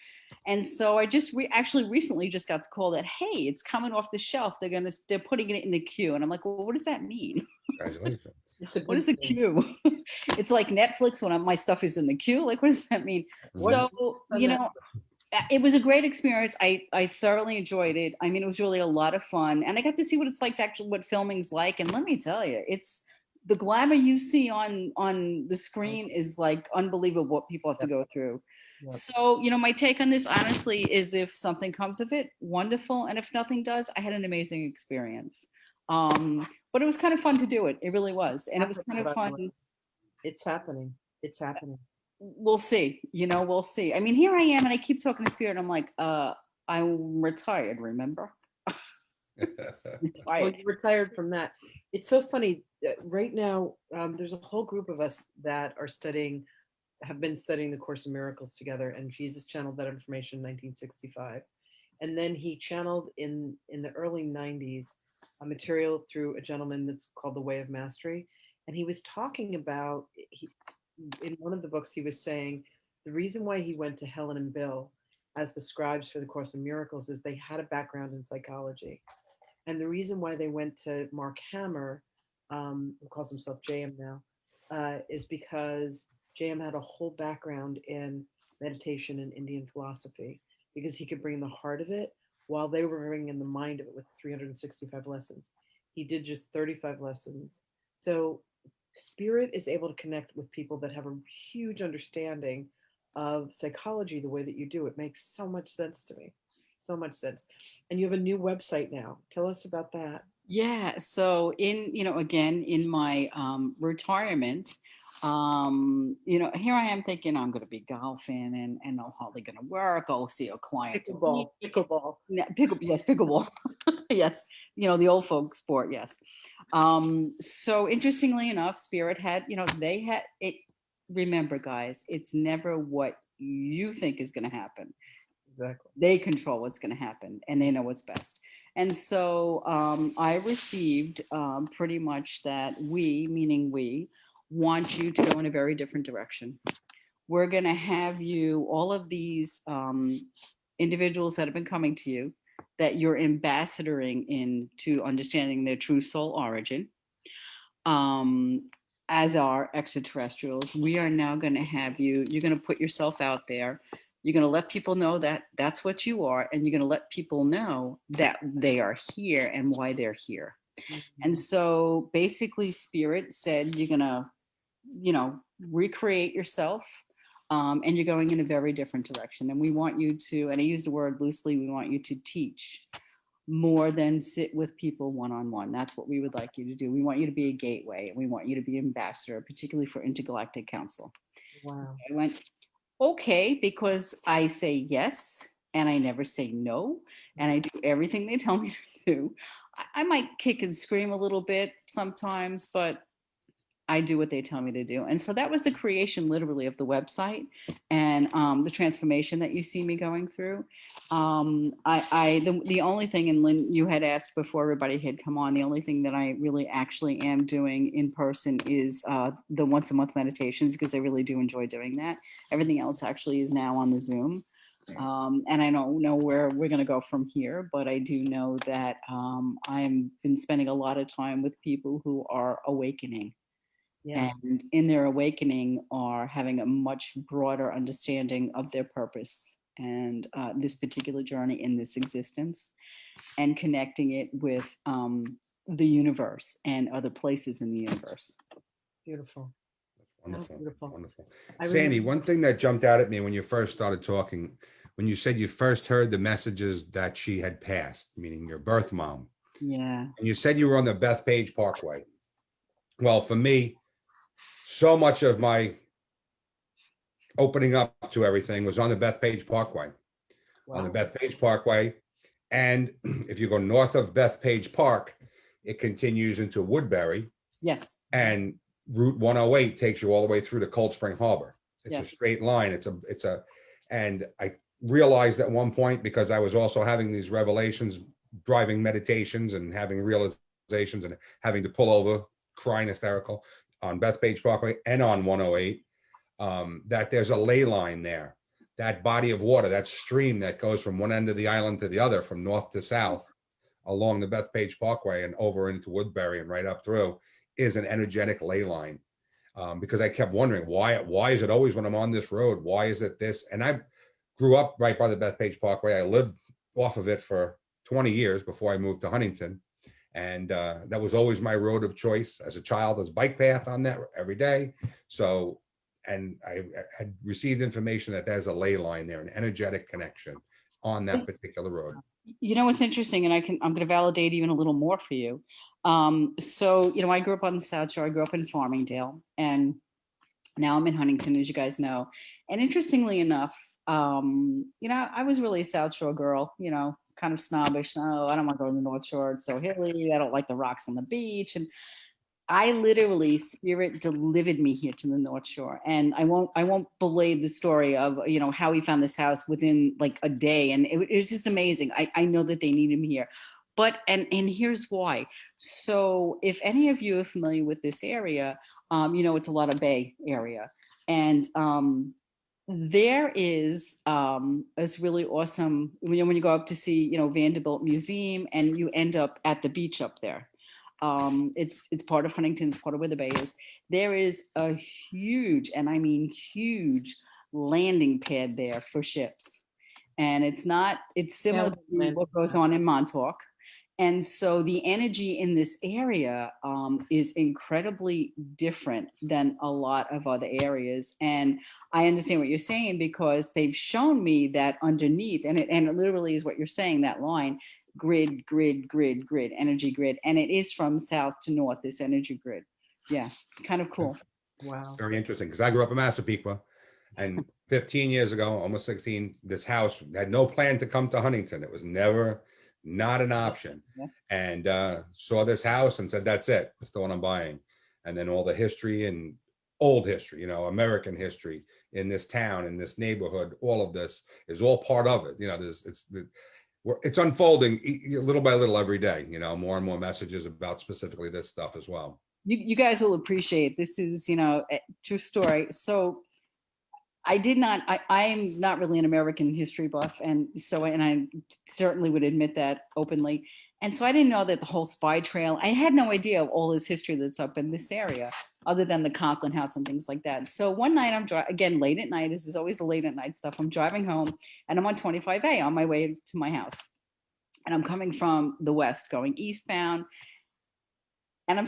Speaker 1: And so I just actually recently just got the call that, hey, it's coming off the shelf. They're putting it in the queue, and I'm like, well, what does that mean? What is a queue? It's like Netflix when my stuff is in the queue. Like, what does that mean? So it was a great experience. I thoroughly enjoyed it. I mean, it was really a lot of fun, and I got to see what it's like to actually what filming's like. And let me tell you, it's the glamour you see on the screen is like unbelievable what people have to go through. Yep. So, my take on this, honestly, is if something comes of it, wonderful, and if nothing does, I had an amazing experience. But it was kind of fun to do it. It really was, and it was kind of fun.
Speaker 3: It's happening. It's happening.
Speaker 1: We'll see. We'll see. I mean, here I am, and I keep talking to spirit. I'm like, I'm retired. Remember?
Speaker 3: Retired. Well, you're retired from that. It's so funny. Right now, there's a whole group of us that have been studying the Course in Miracles together, and Jesus channeled that information in 1965, and then he channeled in the early 90s material through a gentleman that's called The Way of Mastery. And he was talking about, in one of the books, he was saying the reason why he went to Helen and Bill as the scribes for the Course in Miracles is they had a background in psychology. And the reason why they went to Mark Hammer, who calls himself JM now, is because JM had a whole background in meditation and Indian philosophy, because he could bring the heart of it while they were bringing the mind of it with 365 lessons. He did just 35 lessons. So spirit is able to connect with people that have a huge understanding of psychology the way that you do. It makes so much sense to me. So much sense. And you have a new website now. Tell us about that.
Speaker 1: Yeah. So again, in my retirement, here I am thinking I'm going to be golfing and I'm hardly going to work. I'll see a client.
Speaker 3: Pickleball.
Speaker 1: Yes, pickleball. Yes. The old folk sport. Yes. So interestingly enough, Spirit had, they had it. Remember, guys, it's never what you think is going to happen.
Speaker 3: Exactly.
Speaker 1: They control what's going to happen and they know what's best. And so I received pretty much that meaning we, want you to go in a very different direction. We're going to have you, all of these individuals that have been coming to you, that you're ambassadoring into understanding their true soul origin. As our extraterrestrials, we are now going to have you're going to put yourself out there. You're going to let people know that that's what you are, and you're going to let people know that they are here and why they're here. Mm-hmm. And so basically Spirit said you're going to, recreate yourself, and you're going in a very different direction. And we want you to, and I use the word loosely, we want you to teach more than sit with people one-on-one. That's what we would like you to do. We want you to be a gateway, and we want you to be ambassador, particularly for Intergalactic Council.
Speaker 3: Wow.
Speaker 1: I went, okay, because I say yes and I never say no, and I do everything they tell me to do. I might kick and scream a little bit sometimes, but I do what they tell me to do. And so that was the creation literally of the website and the transformation that you see me going through. The only thing, and Lynn, you had asked before everybody had come on, the only thing that I really actually am doing in person is the once a month meditations, because I really do enjoy doing that. Everything else actually is now on the Zoom. And I don't know where we're going to go from here, but I do know that I've been spending a lot of time with people who are awakening. Yeah. And in their awakening are having a much broader understanding of their purpose and this particular journey in this existence, and connecting it with the universe and other places in the universe.
Speaker 3: Beautiful.
Speaker 2: Wonderful.
Speaker 3: Beautiful.
Speaker 2: Wonderful. Sandy, one thing that jumped out at me when you first started talking, when you said you first heard the messages that she had passed, meaning your birth mom.
Speaker 1: Yeah.
Speaker 2: And you said you were on the Bethpage Parkway. Well, for me, so much of my opening up to everything was on the Bethpage Parkway. Wow. On the Bethpage Parkway. And if you go north of Bethpage Park, it continues into Woodbury.
Speaker 1: Yes.
Speaker 2: And Route 108 takes you all the way through to Cold Spring Harbor. It's
Speaker 1: yes.
Speaker 2: a straight line. And I realized at one point, because I was also having these revelations, driving meditations and having realizations and having to pull over, crying hysterical, on Bethpage Parkway and on 108, that there's a ley line there, that body of water, that stream that goes from one end of the island to the other, from north to south along the Bethpage Parkway and over into Woodbury and right up through, is an energetic ley line. Because I kept wondering, why is it always when I'm on this road? Why is it this? And I grew up right by the Bethpage Parkway. I lived off of it for 20 years before I moved to Huntington. And that was always my road of choice as a child, as bike path on that every day. So, and I had received information that there's a ley line there, an energetic connection on that particular road.
Speaker 1: You know what's interesting, and I'm going to validate even a little more for you. So, I grew up on the South Shore. I grew up in Farmingdale, and now I'm in Huntington, as you guys know. And interestingly enough, I was really a South Shore girl, kind of snobbish. Oh, I don't want to go to the North Shore. It's so hilly. I don't like the rocks on the beach. And I literally, Spirit delivered me here to the North Shore. And I won't belay the story of, how he found this house within like a day. And it was just amazing. I know that they needed me here. But and here's why. So if any of you are familiar with this area, you know it's a lot of Bay Area, and there is this really awesome when you go up to see Vanderbilt Museum, and you end up at the beach up there. It's part of Huntington. It's part of where the Bay is. There is a huge, and I mean huge, landing pad there for ships, and it's similar to what goes on in Montauk. And so the energy in this area is incredibly different than a lot of other areas. And I understand what you're saying, because they've shown me that underneath, and it literally is what you're saying, that line, grid, energy grid. And it is from south to north, this energy grid. Yeah, kind of cool.
Speaker 3: Wow.
Speaker 2: Very interesting, because I grew up in Massapequa, and 15 years ago, almost 16, this house had no plan to come to Huntington. It was never, not an option.
Speaker 1: Yeah.
Speaker 2: And saw this house and said, that's it, that's the one I'm buying. And then all the history and old history, American history in this town, in this neighborhood, all of this is all part of it. It's unfolding little by little every day, more and more messages about specifically this stuff as well.
Speaker 1: You guys will appreciate this. Is a true story. So I am not really an American history buff, and I certainly would admit that openly. And so I didn't know that the whole spy trail, I had no idea of all this history that's up in this area, other than the Conklin House and things like that. So one night I'm driving, again, late at night, this is always the late at night stuff. I'm driving home, and I'm on 25A on my way to my house. And I'm coming from the west, going eastbound. And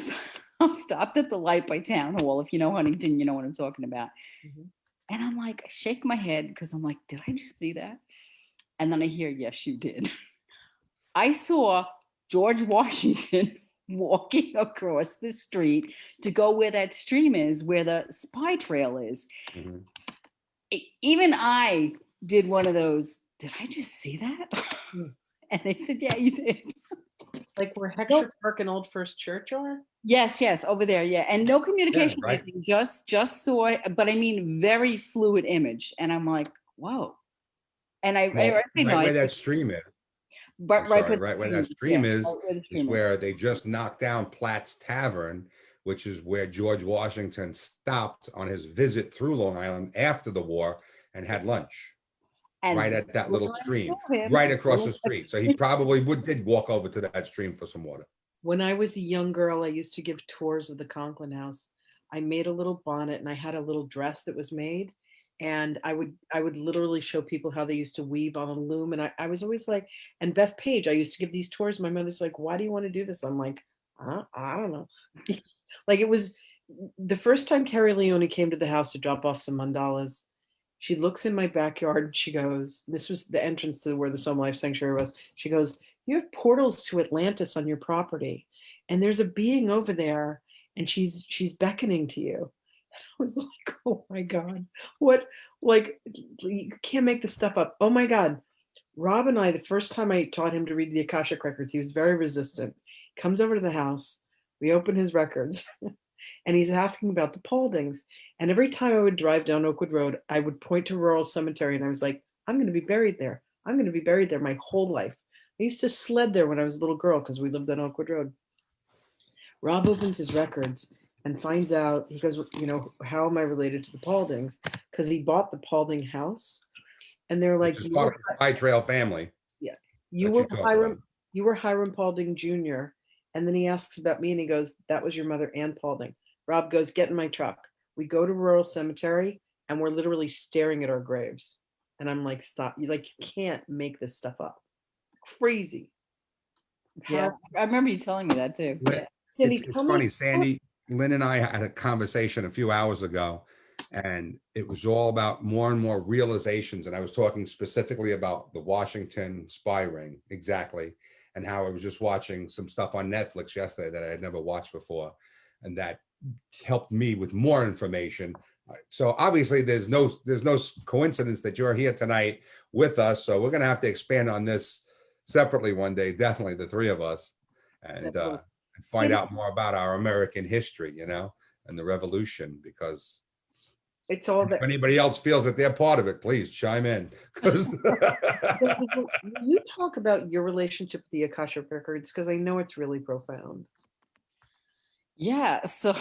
Speaker 1: I'm stopped at the light by Town Hall. If you know Huntington, you know what I'm talking about. Mm-hmm. And I'm like, I shake my head, because I'm like, did I just see that? And then I hear, yes, you did. I saw George Washington walking across the street to go where that stream is, where the spy trail is. Mm-hmm. Even I did one of those, did I just see that? And they said, yeah, you did.
Speaker 3: Like where Heckscher Park and Old First Church are?
Speaker 1: Yes, over there, yeah. And no communication, yeah, right. Just saw, but I mean, very fluid image. And I'm like, whoa. And I recognize
Speaker 2: right where that stream is. But right where that stream is where they just knocked down Platt's Tavern, which is where George Washington stopped on his visit through Long Island after the war and had lunch. And right at that little stream, right across the street. So he probably did walk over to that stream for some water.
Speaker 3: When I was a young girl, I used to give tours of the Conklin House. I made a little bonnet, and I had a little dress that was made. And I would literally show people how they used to weave on a loom. And I was always like, and Beth Page, I used to give these tours. My mother's like, why do you want to do this? I'm like, I don't know. Like, it was the first time Terry Leone came to the house to drop off some mandalas. She looks in my backyard. She goes, this was the entrance to where the Sohmalife Sanctuary was. She goes, you have portals to Atlantis on your property, and there's a being over there, and she's beckoning to you. I was like, oh my God, what? Like, you can't make this stuff up. Oh my God. Rob and I, the first time I taught him to read the Akashic Records, he was very resistant. He comes over to the house. We open his records. And he's asking about the Pauldings. And every time I would drive down Oakwood Road, I would point to Rural Cemetery, and I was like, I'm going to be buried there. I'm going to be buried there my whole life. I used to sled there when I was a little girl because we lived on Oakwood Road. Rob opens his records and finds out, he goes, how am I related to the Pauldings? Because he bought the Paulding house. And they're like,
Speaker 2: you part of the Spy Trail family.
Speaker 3: Yeah. You were Hiram Paulding Jr., and then he asks about me, and he goes, that was your mother, Ann Paulding. Rob goes, get in my truck. We go to Rural Cemetery, and we're literally staring at our graves. And I'm like, stop. You can't make this stuff up. Crazy.
Speaker 1: Yeah, I remember you telling me that too.
Speaker 2: Yeah. Sandy, it's funny, Sandy, Lynn and I had a conversation a few hours ago, and it was all about more and more realizations. And I was talking specifically about the Washington spy ring, exactly. And how I was just watching some stuff on Netflix yesterday that I had never watched before. And that helped me with more information. So obviously there's no coincidence that you're here tonight with us. So we're going to have to expand on this separately one day, definitely the three of us, and find out more about our American history, and the revolution, because
Speaker 3: It's all
Speaker 2: If
Speaker 3: that.
Speaker 2: anybody else feels that they're part of it, please chime in. 'Cause-
Speaker 3: Will you talk about your relationship with the Akashic Records? Because I know it's really profound.
Speaker 1: Yeah, so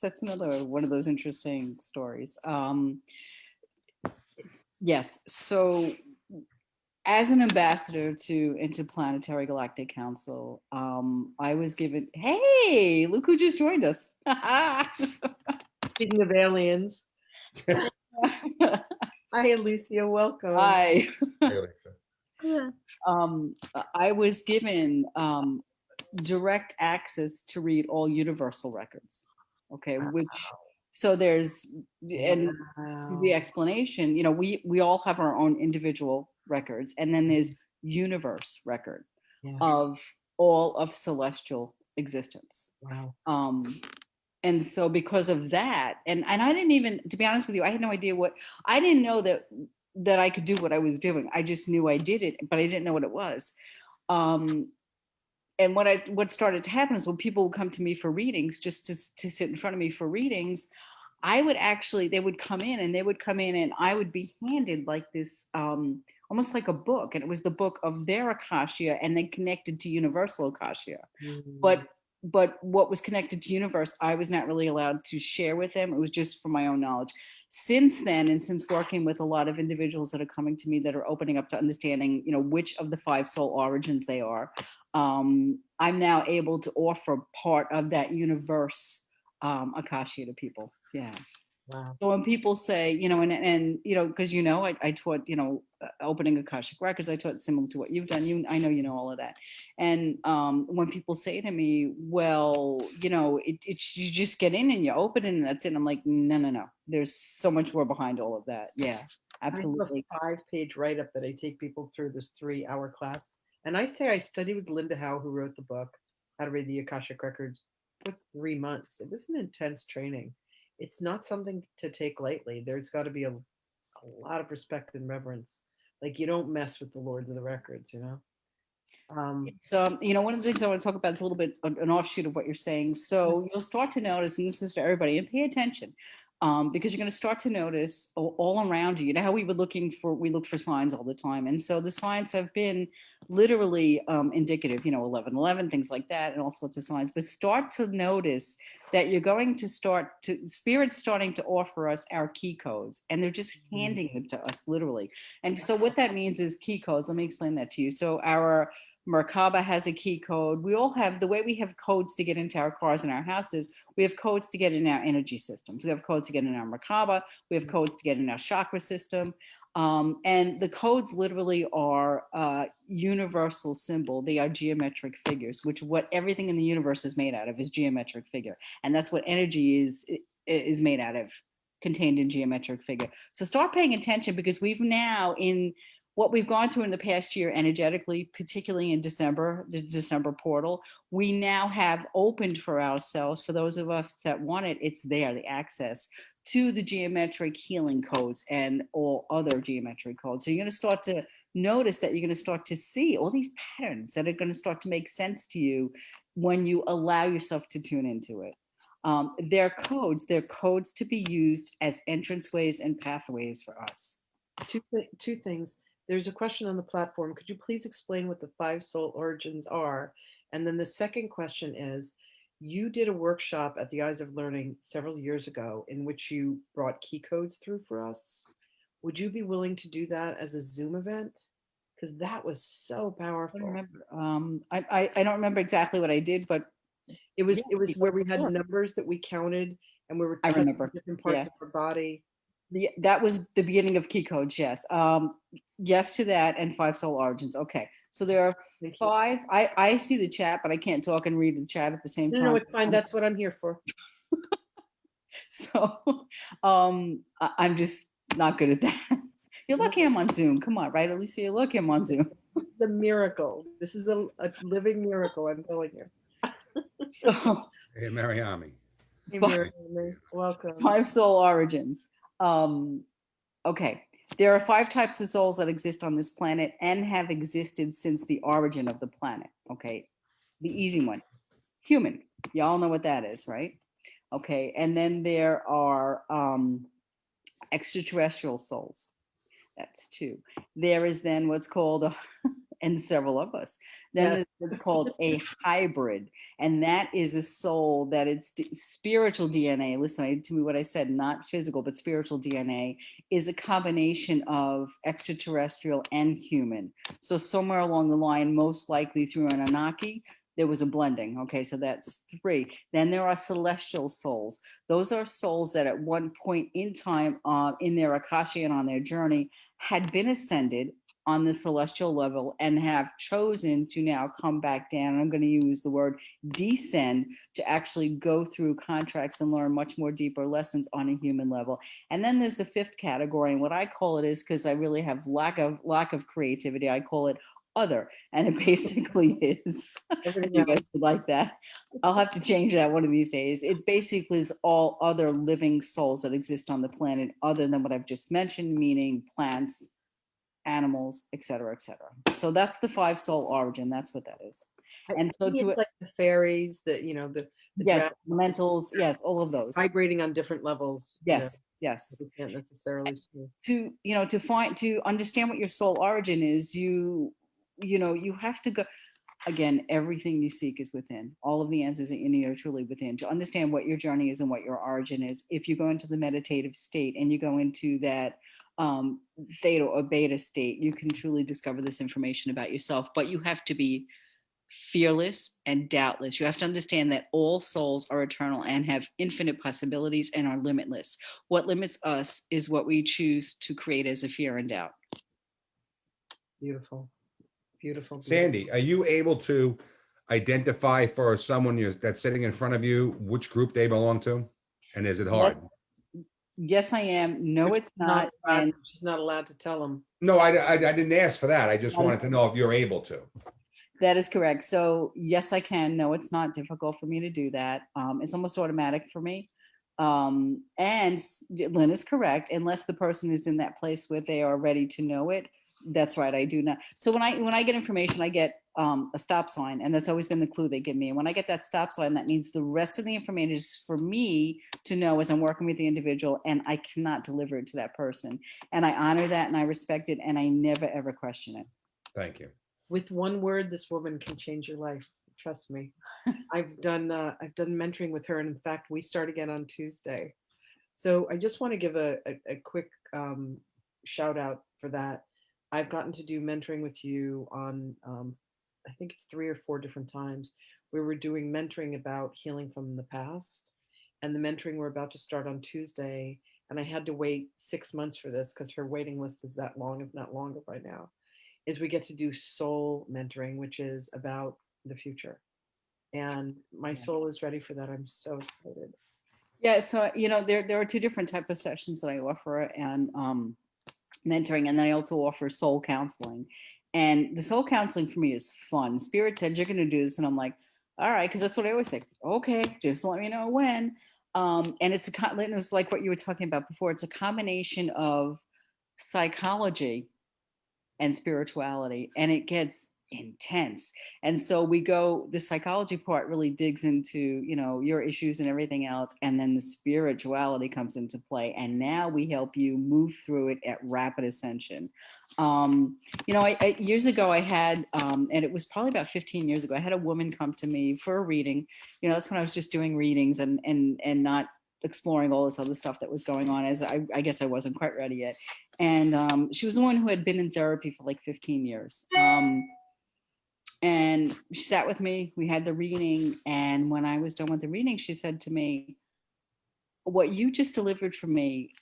Speaker 1: that's another one of those interesting stories. Yes, so as an ambassador to Interplanetary Galactic Council, I was given. Hey, look who just joined us!
Speaker 3: Speaking of aliens, hi Alicia, welcome.
Speaker 1: Hi.
Speaker 2: Hey, Lisa.
Speaker 3: Yeah.
Speaker 1: I was given direct access to read all Universal records. Okay, which so there's and the
Speaker 3: Wow.
Speaker 1: explanation. We all have our own individual records, and then there's universe record
Speaker 3: Yeah.
Speaker 1: of all of celestial existence.
Speaker 3: Wow.
Speaker 1: And so because of that, and I didn't even, to be honest with you, I had no idea I didn't know that I could do what I was doing. I just knew I did it, but I didn't know what it was. And what started to happen is when people would come to me for readings, just to sit in front of me for readings, they would come in and I would be handed like this, almost like a book. And it was the book of their Akasha and then connected to Universal Akasha. But what was connected to universe, I was not really allowed to share with them. It was just for my own knowledge. Since then, and since working with a lot of individuals that are coming to me that are opening up to understanding, which of the 5 soul origins they are, I'm now able to offer part of that universe Akasha to people. Yeah.
Speaker 3: Wow.
Speaker 1: So when people say, because I taught, opening Akashic Records, I taught similar to what you've done. I know you know all of that. And when people say to me, well, it's you just get in and you open it and that's it. And I'm like, no. There's so much more behind all of that. Yeah, absolutely.
Speaker 3: I have a 5-page write-up that I take people through this 3-hour class. And I say I studied with Linda Howe, who wrote the book, How to Read the Akashic Records, for 3 months. It was an intense training. It's not something to take lightly. There's got to be a lot of respect and reverence. Like you don't mess with the lords of the records,
Speaker 1: So, one of the things I want to talk about is a little bit an offshoot of what you're saying. So you'll start to notice, and this is for everybody, and pay attention, because you're going to start to notice all around you. You know how we look for signs all the time, and so the signs have been literally indicative. 1111, things like that, and all sorts of signs. But start to notice that you're going to Spirit's starting to offer us our key codes, and they're just handing them to us literally. And so what that means is key codes. Let me explain that to you. So our Merkaba has a key code. We all have, the way we have codes to get into our cars and our houses, we have codes to get in our energy systems. We have codes to get in our Merkaba. We have codes to get in our chakra system. And the codes literally are universal symbol. They are geometric figures, which what everything in the universe is made out of is geometric figure. And that's what energy is made out of, contained in geometric figure. So start paying attention, because we've now, in what we've gone through in the past year energetically, particularly in December, the December portal, we now have opened for ourselves, for those of us that want it, it's there, the access to the geometric healing codes and all other geometric codes. So you're going to start to notice that you're going to start to see all these patterns that are going to start to make sense to you when you allow yourself to tune into it. They're codes to be used as entranceways and pathways for us.
Speaker 3: Two things. There's a question on the platform. Could you please explain what the 5 soul origins are? And then the second question is, you did a workshop at the Eyes of Learning several years ago in which you brought key codes through for us. Would you be willing to do that as a Zoom event? Because that was so powerful.
Speaker 1: I don't remember. I don't remember exactly what I did, but
Speaker 3: it was
Speaker 1: yeah,
Speaker 3: where we had
Speaker 1: sure.
Speaker 3: numbers that we counted, and we were
Speaker 1: I
Speaker 3: touching
Speaker 1: remember.
Speaker 3: different parts
Speaker 1: Yeah.
Speaker 3: of our body.
Speaker 1: That was the beginning of key codes. Yes. Yes to that, and 5 soul origins. Okay. So there are 5. I see the chat, but I can't talk and read the chat at the same time.
Speaker 3: No, it's fine. That's what I'm here for.
Speaker 1: So I'm just not good at that. You're lucky I'm on Zoom. Come on, right, Alicia? You're lucky I'm on Zoom.
Speaker 3: This is a miracle. This is a living miracle, I'm telling you.
Speaker 1: So
Speaker 2: Hey, Miriami.
Speaker 3: Hey, Miriami, welcome.
Speaker 1: 5 soul origins. Okay. There are 5 types of souls that exist on this planet and have existed since the origin of the planet. Okay. The easy one. Human. Y'all know what that is, right? Okay. And then there are extraterrestrial souls. That's two. There is then what's called and several of us. Then
Speaker 3: Yes.
Speaker 1: there's what's called a hybrid, and that is a soul that it's spiritual DNA. Listen to me what I said, not physical, but spiritual DNA is a combination of extraterrestrial and human. So somewhere along the line, most likely through an Anunnaki, there was a blending. Okay, so that's three. Then there are celestial souls. Those are souls that at one point in time in their Akasha and on their journey had been ascended on the celestial level and have chosen to now come back down. I'm going to use the word descend to actually go through contracts and learn much more deeper lessons on a human level. And then there's the fifth category, and what I call it is, because I really have lack of creativity, I call it other, and it basically is.
Speaker 3: Everything
Speaker 1: You guys
Speaker 3: else.
Speaker 1: would like that. I'll have to change that one of these days. It basically is all other living souls that exist on the planet other than what I've just mentioned, meaning plants, animals, et cetera, et cetera. So that's the five soul origin. That's what that is. And so
Speaker 3: Maybe
Speaker 1: to
Speaker 3: it's like the fairies, the
Speaker 1: yes, elementals, yes, all of those.
Speaker 3: vibrating on different levels.
Speaker 1: Yes, yes.
Speaker 3: We can't necessarily see.
Speaker 1: To understand what your soul origin is, you have to go. Again, everything you seek is within. All of the answers that you need are truly within. To understand what your journey is and what your origin is, if you go into the meditative state and you go into that theta or beta state, you can truly discover this information about yourself. But you have to be fearless and doubtless. You have to understand that all souls are eternal and have infinite possibilities and are limitless. What limits us is what we choose to create as a fear and doubt.
Speaker 3: Beautiful. Beautiful.
Speaker 2: Sandy, are you able to identify for someone that's sitting in front of you which group they belong to? And is it hard?
Speaker 1: Yes, I am. No, it's not. And
Speaker 3: she's not allowed to tell them.
Speaker 2: No, I didn't ask for that. I just wanted to know if you're able to.
Speaker 1: that is correct. So yes, I can. No, it's not difficult for me to do that. It's almost automatic for me. And Lynn is correct. Unless the person is in that place where they are ready to know it. That's right. I do not. So when I get information, I get a stop sign, and that's always been the clue they give me. And when I get that stop sign, that means the rest of the information is for me to know as I'm working with the individual, and I cannot deliver it to that person. And I honor that, and I respect it, and I never ever question it.
Speaker 2: Thank you.
Speaker 3: With one word, this woman can change your life. Trust me. I've done mentoring with her, and in fact, we start again on Tuesday. So I just want to give a quick shout out for that. I've gotten to do mentoring with you on, I think it's 3 or 4 different times, where we're doing mentoring about healing from the past. And the mentoring we're about to start on Tuesday. And I had to wait 6 months for this because her waiting list is that long, if not longer by now, is we get to do soul mentoring, which is about the future. And my soul is ready for that. I'm so excited.
Speaker 1: Yeah, so there are 2 different type of sessions that I offer, and mentoring, and then I also offer soul counseling. And the soul counseling for me is fun. Spirit said you're going to do this, and I'm like, all right, because that's what I always say. Okay, just let me know when. And it's like what you were talking about before. It's a combination of psychology and spirituality, and it gets intense. And so the psychology part really digs into your issues and everything else, and then the spirituality comes into play, and now we help you move through it at rapid ascension. Years ago I had and it was probably about 15 years ago, I had a woman come to me for a reading. That's when I was just doing readings and not exploring all this other stuff that was going on, as I guess I wasn't quite ready yet. And she was a woman who had been in therapy for like 15 years. And she sat with me, we had the reading. And when I was done with the reading, she said to me, what you just delivered for me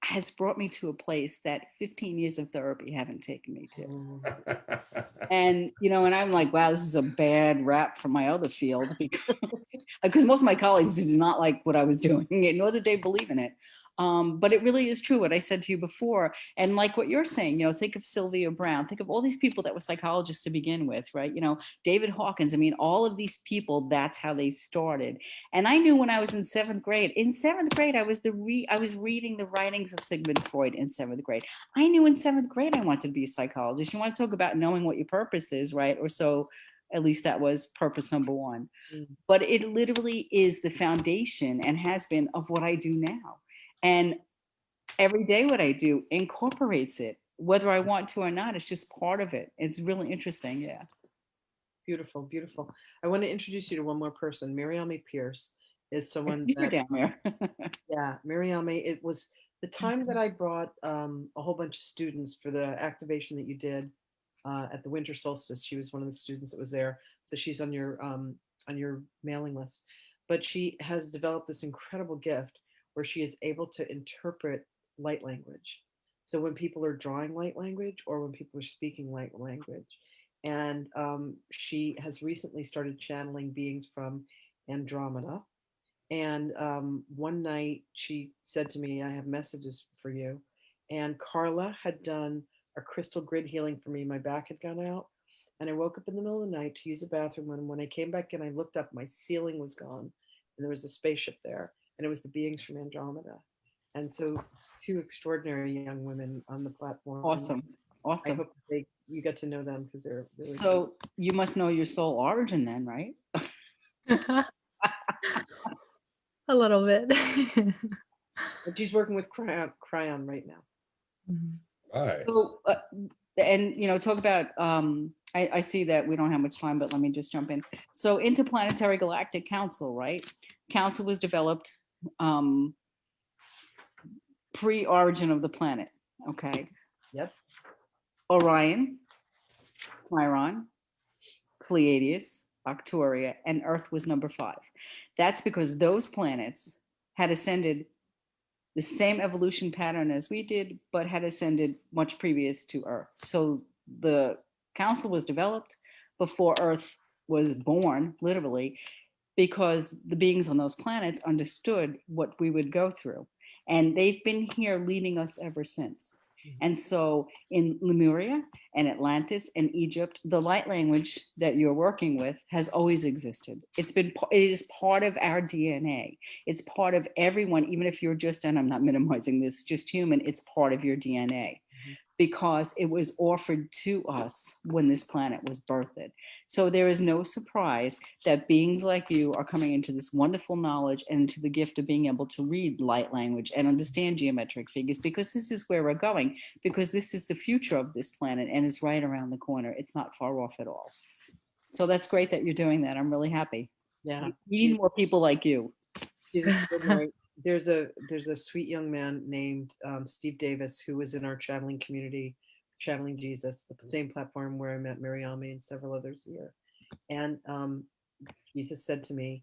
Speaker 1: has brought me to a place that 15 years of therapy haven't taken me to. And, and I'm like, wow, this is a bad rap from my other field, because most of my colleagues did not like what I was doing, nor did they believe in it. But it really is true what I said to you before. And like what you're saying, think of Sylvia Brown, think of all these people that were psychologists to begin with, right? David Hawkins, all of these people, that's how they started. And I knew when I was in 7th grade, I was reading the writings of Sigmund Freud in 7th grade. I knew in 7th grade I wanted to be a psychologist. You want to talk about knowing what your purpose is, right? Or so At least that was purpose number one.
Speaker 3: Mm.
Speaker 1: But it literally is the foundation and has been of what I do now. And every day what I do incorporates it, whether I want to or not. It's just part of it. It's really interesting. Yeah.
Speaker 3: Beautiful, beautiful. I want to introduce you to one more person. Miriami Pierce is someone
Speaker 1: You're
Speaker 3: that,
Speaker 1: down there.
Speaker 3: yeah, Miriami, it was the time that I brought a whole bunch of students for the activation that you did at the winter solstice. She was one of the students that was there. So she's on your mailing list. But she has developed this incredible gift where she is able to interpret light language. So when people are drawing light language or when people are speaking light language. And she has recently started channeling beings from Andromeda. And one night she said to me, I have messages for you. And Carla had done a crystal grid healing for me. My back had gone out. And I woke up in the middle of the night to use the bathroom. And when I came back in, I looked up, my ceiling was gone. And there was a spaceship there. And it was the beings from Andromeda. And so two extraordinary young women on the platform.
Speaker 1: Awesome.
Speaker 3: I
Speaker 1: Awesome.
Speaker 3: hope you get to know them because they're really
Speaker 1: So you must know your soul origin then, right?
Speaker 6: A little bit.
Speaker 3: But she's working with Cryon right now.
Speaker 6: Mhm.
Speaker 2: All right.
Speaker 1: So, and talk about. I see that we don't have much time, but let me just jump in. So, Interplanetary Galactic Council, right? Council was developed pre-origin of the planet. Okay.
Speaker 3: Yep.
Speaker 1: Orion, Chiron, Pleiades, Arcturia, and Earth was number 5. That's because those planets had ascended the same evolution pattern as we did, but had ascended much previous to Earth. So the council was developed before Earth was born, literally, because the beings on those planets understood what we would go through. And they've been here leading us ever since. And so in Lemuria and Atlantis and Egypt, the light language that you're working with has always existed. It is part of our DNA. It's part of everyone, even if you're just, and I'm not minimizing this, just human, it's part of your DNA. Because it was offered to us when this planet was birthed. So there is no surprise that beings like you are coming into this wonderful knowledge and into the gift of being able to read light language and understand geometric figures, because this is where we're going, because this is the future of this planet and it's right around the corner. It's not far off at all. So that's great that you're doing that. I'm really happy.
Speaker 3: Yeah.
Speaker 1: We need more people like you.
Speaker 3: She's extraordinary. There's a sweet young man named Steve Davis who was in our channeling community, channeling Jesus, the same platform where I met Miriami and several others here. And Jesus said to me,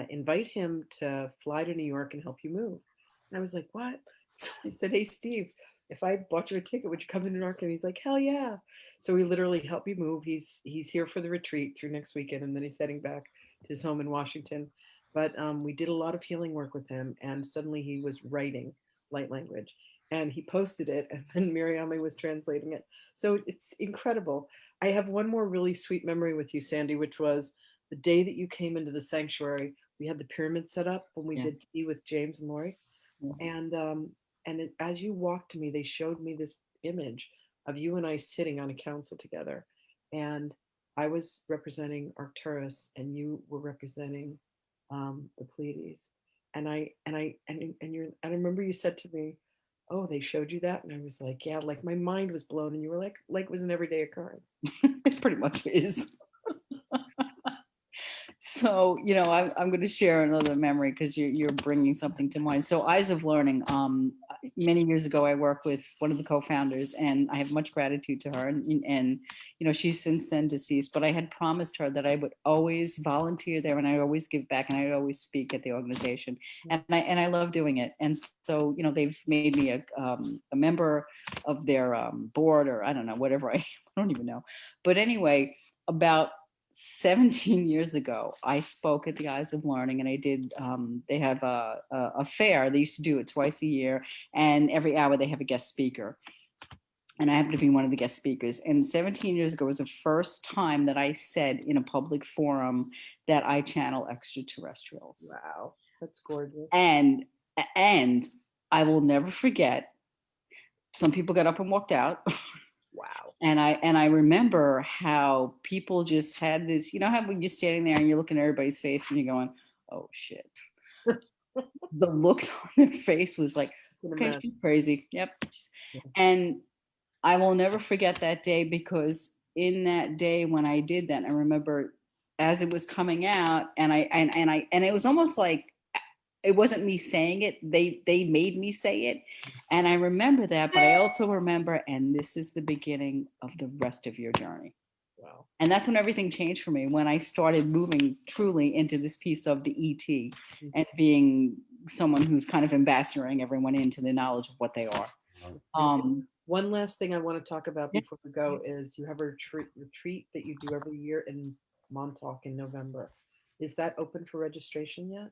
Speaker 3: invite him to fly to New York and help you move. And I was like, what? So I said, hey, Steve, if I bought you a ticket, would you come to New York? And he's like, hell yeah. So we literally help you move. He's here for the retreat through next weekend, and then he's heading back to his home in Washington. But we did a lot of healing work with him, and suddenly he was writing light language, and he posted it, and then Miriami was translating it. So it's incredible. I have one more really sweet memory with you, Sandy, which was the day that you came into the sanctuary. We had the pyramid set up when we did tea with James and Lori, and as you walked to me, they showed me this image of you and I sitting on a council together, and I was representing Arcturus, and you were representing the Pleiades, and I remember you said to me, "Oh, they showed you that," and I was like, "Yeah," like my mind was blown, and you were like it was an everyday occurrence.
Speaker 1: It pretty much is. So, I'm going to share another memory because you're bringing something to mind. So, Eyes of Learning. Many years ago, I worked with one of the co-founders, and I have much gratitude to her. And she's since then deceased. But I had promised her that I would always volunteer there, and I'd always give back, and I'd always speak at the organization. And I love doing it. And so, they've made me a member of their board, or I don't know, whatever. I don't even know. But anyway, about 17 years ago, I spoke at the Eyes of Learning, and I did, they have a fair. They used to do it twice a year, and every hour they have a guest speaker. And I happened to be one of the guest speakers. And 17 years ago was the first time that I said in a public forum that I channel extraterrestrials.
Speaker 3: Wow, that's gorgeous.
Speaker 1: And I will never forget, some people got up and walked out.
Speaker 3: Wow.
Speaker 1: And I remember how people just had this, you know, how when you're standing there and you're looking at everybody's face and you're going, oh shit. The looks on their face was like,
Speaker 3: Can
Speaker 1: okay,
Speaker 3: imagine.
Speaker 1: she's crazy. Yep.
Speaker 3: Yeah.
Speaker 1: And I will never forget that day, because in that day when I did that, I remember as it was coming out, and it was almost like it wasn't me saying it. They made me say it. And I remember that, but I also remember, and this is the beginning of the rest of your journey.
Speaker 3: Wow.
Speaker 1: And that's when everything changed for me, when I started moving truly into this piece of the ET and being someone who's kind of ambassadoring everyone into the knowledge of what they are.
Speaker 3: One last thing I want to talk about
Speaker 1: Yeah.
Speaker 3: before we go is you have a retreat that you do every year in Montauk in November. Is that open for registration yet?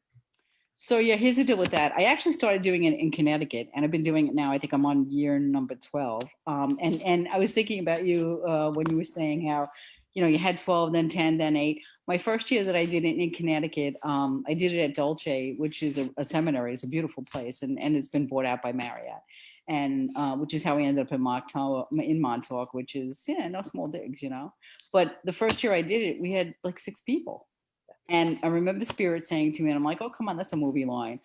Speaker 1: So yeah, here's the deal with that. I actually started doing it in Connecticut, and I've been doing it now. I think I'm on year number 12. And I was thinking about you when you were saying how, you know, you had 12, then 10, then 8. My first year that I did it in Connecticut, I did it at Dolce, which is a seminary. It's a beautiful place, and it's been bought out by Marriott, and which is how we ended up in Montauk, which is, yeah, no small digs, you know. But the first year I did it, we had like 6 people. And I remember Spirit saying to me, and I'm like, oh, come on, that's a movie line.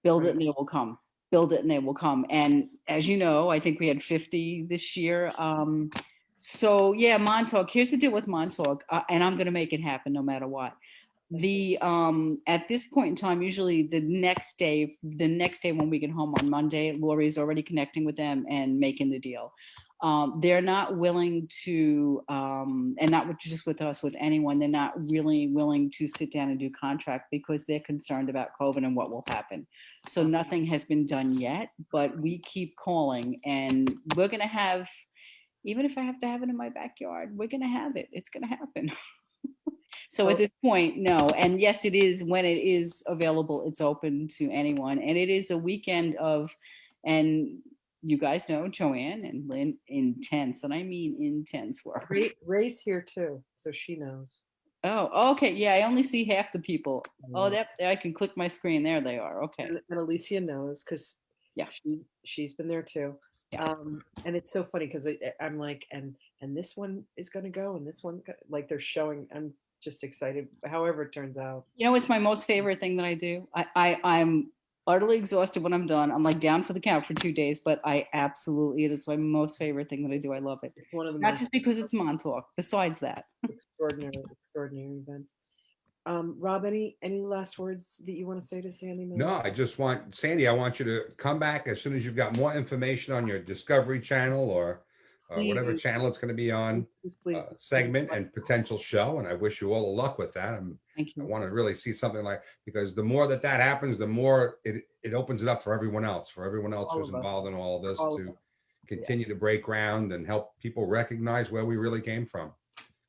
Speaker 1: Build it and they will come. Build it and they will come. And as you know, I think we had 50 this year. So yeah, Montauk, here's the deal with Montauk, and I'm going to make it happen no matter what. At this point in time, usually the next day when we get home on Monday, Lori's already connecting with them and making the deal. They're not willing to, and not just with us, with anyone, they're not really willing to sit down and do contract because they're concerned about COVID and what will happen. So nothing has been done yet, but we keep calling, and we're going to have, even if I have to have it in my backyard, we're going to have it. It's going to happen. So at this point, no. And yes, it is, when it is available, it's open to anyone. And it is a weekend of, and you guys know Joanne and Lynn, intense, and I mean intense work.
Speaker 3: Ray's here too, so she knows.
Speaker 1: Oh, okay. Yeah, I only see half the people. Oh,
Speaker 3: Yeah.
Speaker 1: that I can click my screen. There they are. Okay.
Speaker 3: And Alicia knows because
Speaker 1: Yeah.
Speaker 3: she's been there too.
Speaker 1: Yeah.
Speaker 3: And it's so funny because I'm like, and this one is going to go, and this one, like they're showing. I'm just excited. However it turns out.
Speaker 1: You know, it's my most favorite thing that I do. I'm utterly exhausted when I'm done. I'm like down for the count for 2 days, but it is my most favorite thing that I do. I love it.
Speaker 3: It's one of the
Speaker 1: Not
Speaker 3: most
Speaker 1: just because it's Montauk. Besides that,
Speaker 3: extraordinary events. Rob, any last words that you want to say to Sandy?
Speaker 2: No, I just want, Sandy, I want you to come back as soon as you've got more information on your Discovery Channel or whatever
Speaker 3: Please.
Speaker 2: channel it's going to be on,
Speaker 3: Please.
Speaker 2: segment and potential show. And I wish you all the luck with that.
Speaker 1: thank
Speaker 2: I
Speaker 1: you.
Speaker 2: want to really see something like, because the more that happens, the more it opens it up for everyone else
Speaker 3: All
Speaker 2: who's
Speaker 3: of us.
Speaker 2: involved in all of this
Speaker 3: All of
Speaker 2: to
Speaker 3: us.
Speaker 2: continue to break ground and help people recognize where we really came from.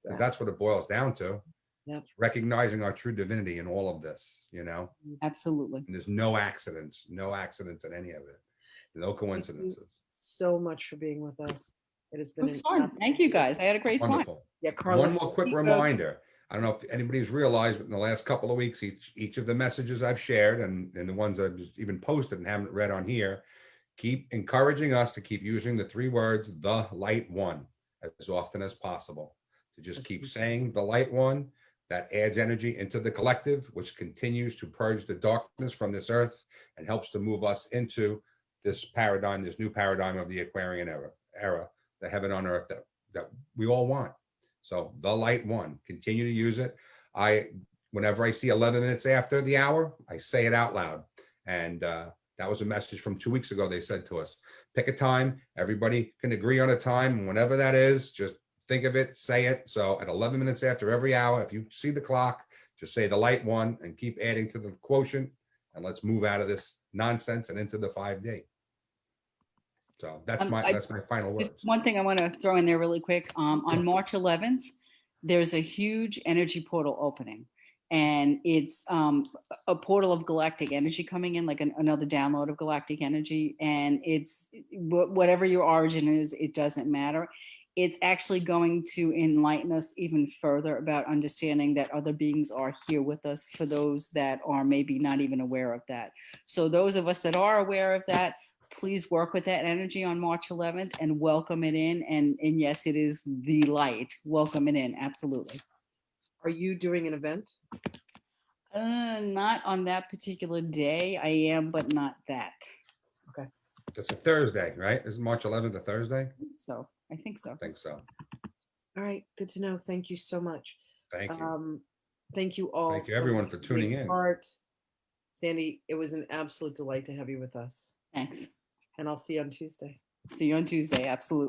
Speaker 2: Because that's what it boils down to.
Speaker 3: Yep.
Speaker 2: Recognizing our true divinity in all of this, you know,
Speaker 1: Absolutely.
Speaker 2: and there's no accidents in any of it. No coincidences.
Speaker 3: So much for being with us. It has been
Speaker 1: It was fun. Thank you guys. I had a great time.
Speaker 2: Wonderful.
Speaker 3: Yeah, Carla.
Speaker 2: One more quick reminder. I don't know if anybody's realized, but in the last couple of weeks, each of the messages I've shared and the ones I've even posted and haven't read on here, keep encouraging us to keep using the 3 words, the light one, as often as possible. To just keep saying the light one. That adds energy into the collective, which continues to purge the darkness from this earth and helps to move us into this paradigm, this new paradigm of the Aquarian era, the heaven on earth that we all want. So the light one, continue to use it. Whenever I see 11 minutes after the hour, I say it out loud. And that was a message from 2 weeks ago. They said to us, pick a time. Everybody can agree on a time. And whenever that is, just think of it, say it. So at 11 minutes after every hour, if you see the clock, just say the light one and keep adding to the quotient. And let's move out of this nonsense and into the 5D. So that's my final words.
Speaker 1: Just one thing I want to throw in there really quick. On March 11th, there's a huge energy portal opening. And it's a portal of galactic energy coming in, like another download of galactic energy. And it's whatever your origin is, it doesn't matter. It's actually going to enlighten us even further about understanding that other beings are here with us, for those that are maybe not even aware of that. So those of us that are aware of that, please work with that energy on March 11th and welcome it in. And yes, it is the light. Welcome it in. Absolutely.
Speaker 3: Are you doing an event?
Speaker 1: Not on that particular day. I am, but not that.
Speaker 2: It's a Thursday, right? Is March 11th a Thursday?
Speaker 1: So I think so.
Speaker 2: I think so.
Speaker 3: All right, good to know. Thank you so much.
Speaker 2: Thank you.
Speaker 3: Thank you all.
Speaker 2: Thank you,
Speaker 3: so
Speaker 2: everyone,
Speaker 3: much
Speaker 2: for
Speaker 3: being
Speaker 2: tuning in.
Speaker 3: part. Sandy, it was an absolute delight to have you with us.
Speaker 1: Thanks.
Speaker 3: And I'll see you on Tuesday.
Speaker 1: See you on Tuesday. Absolutely.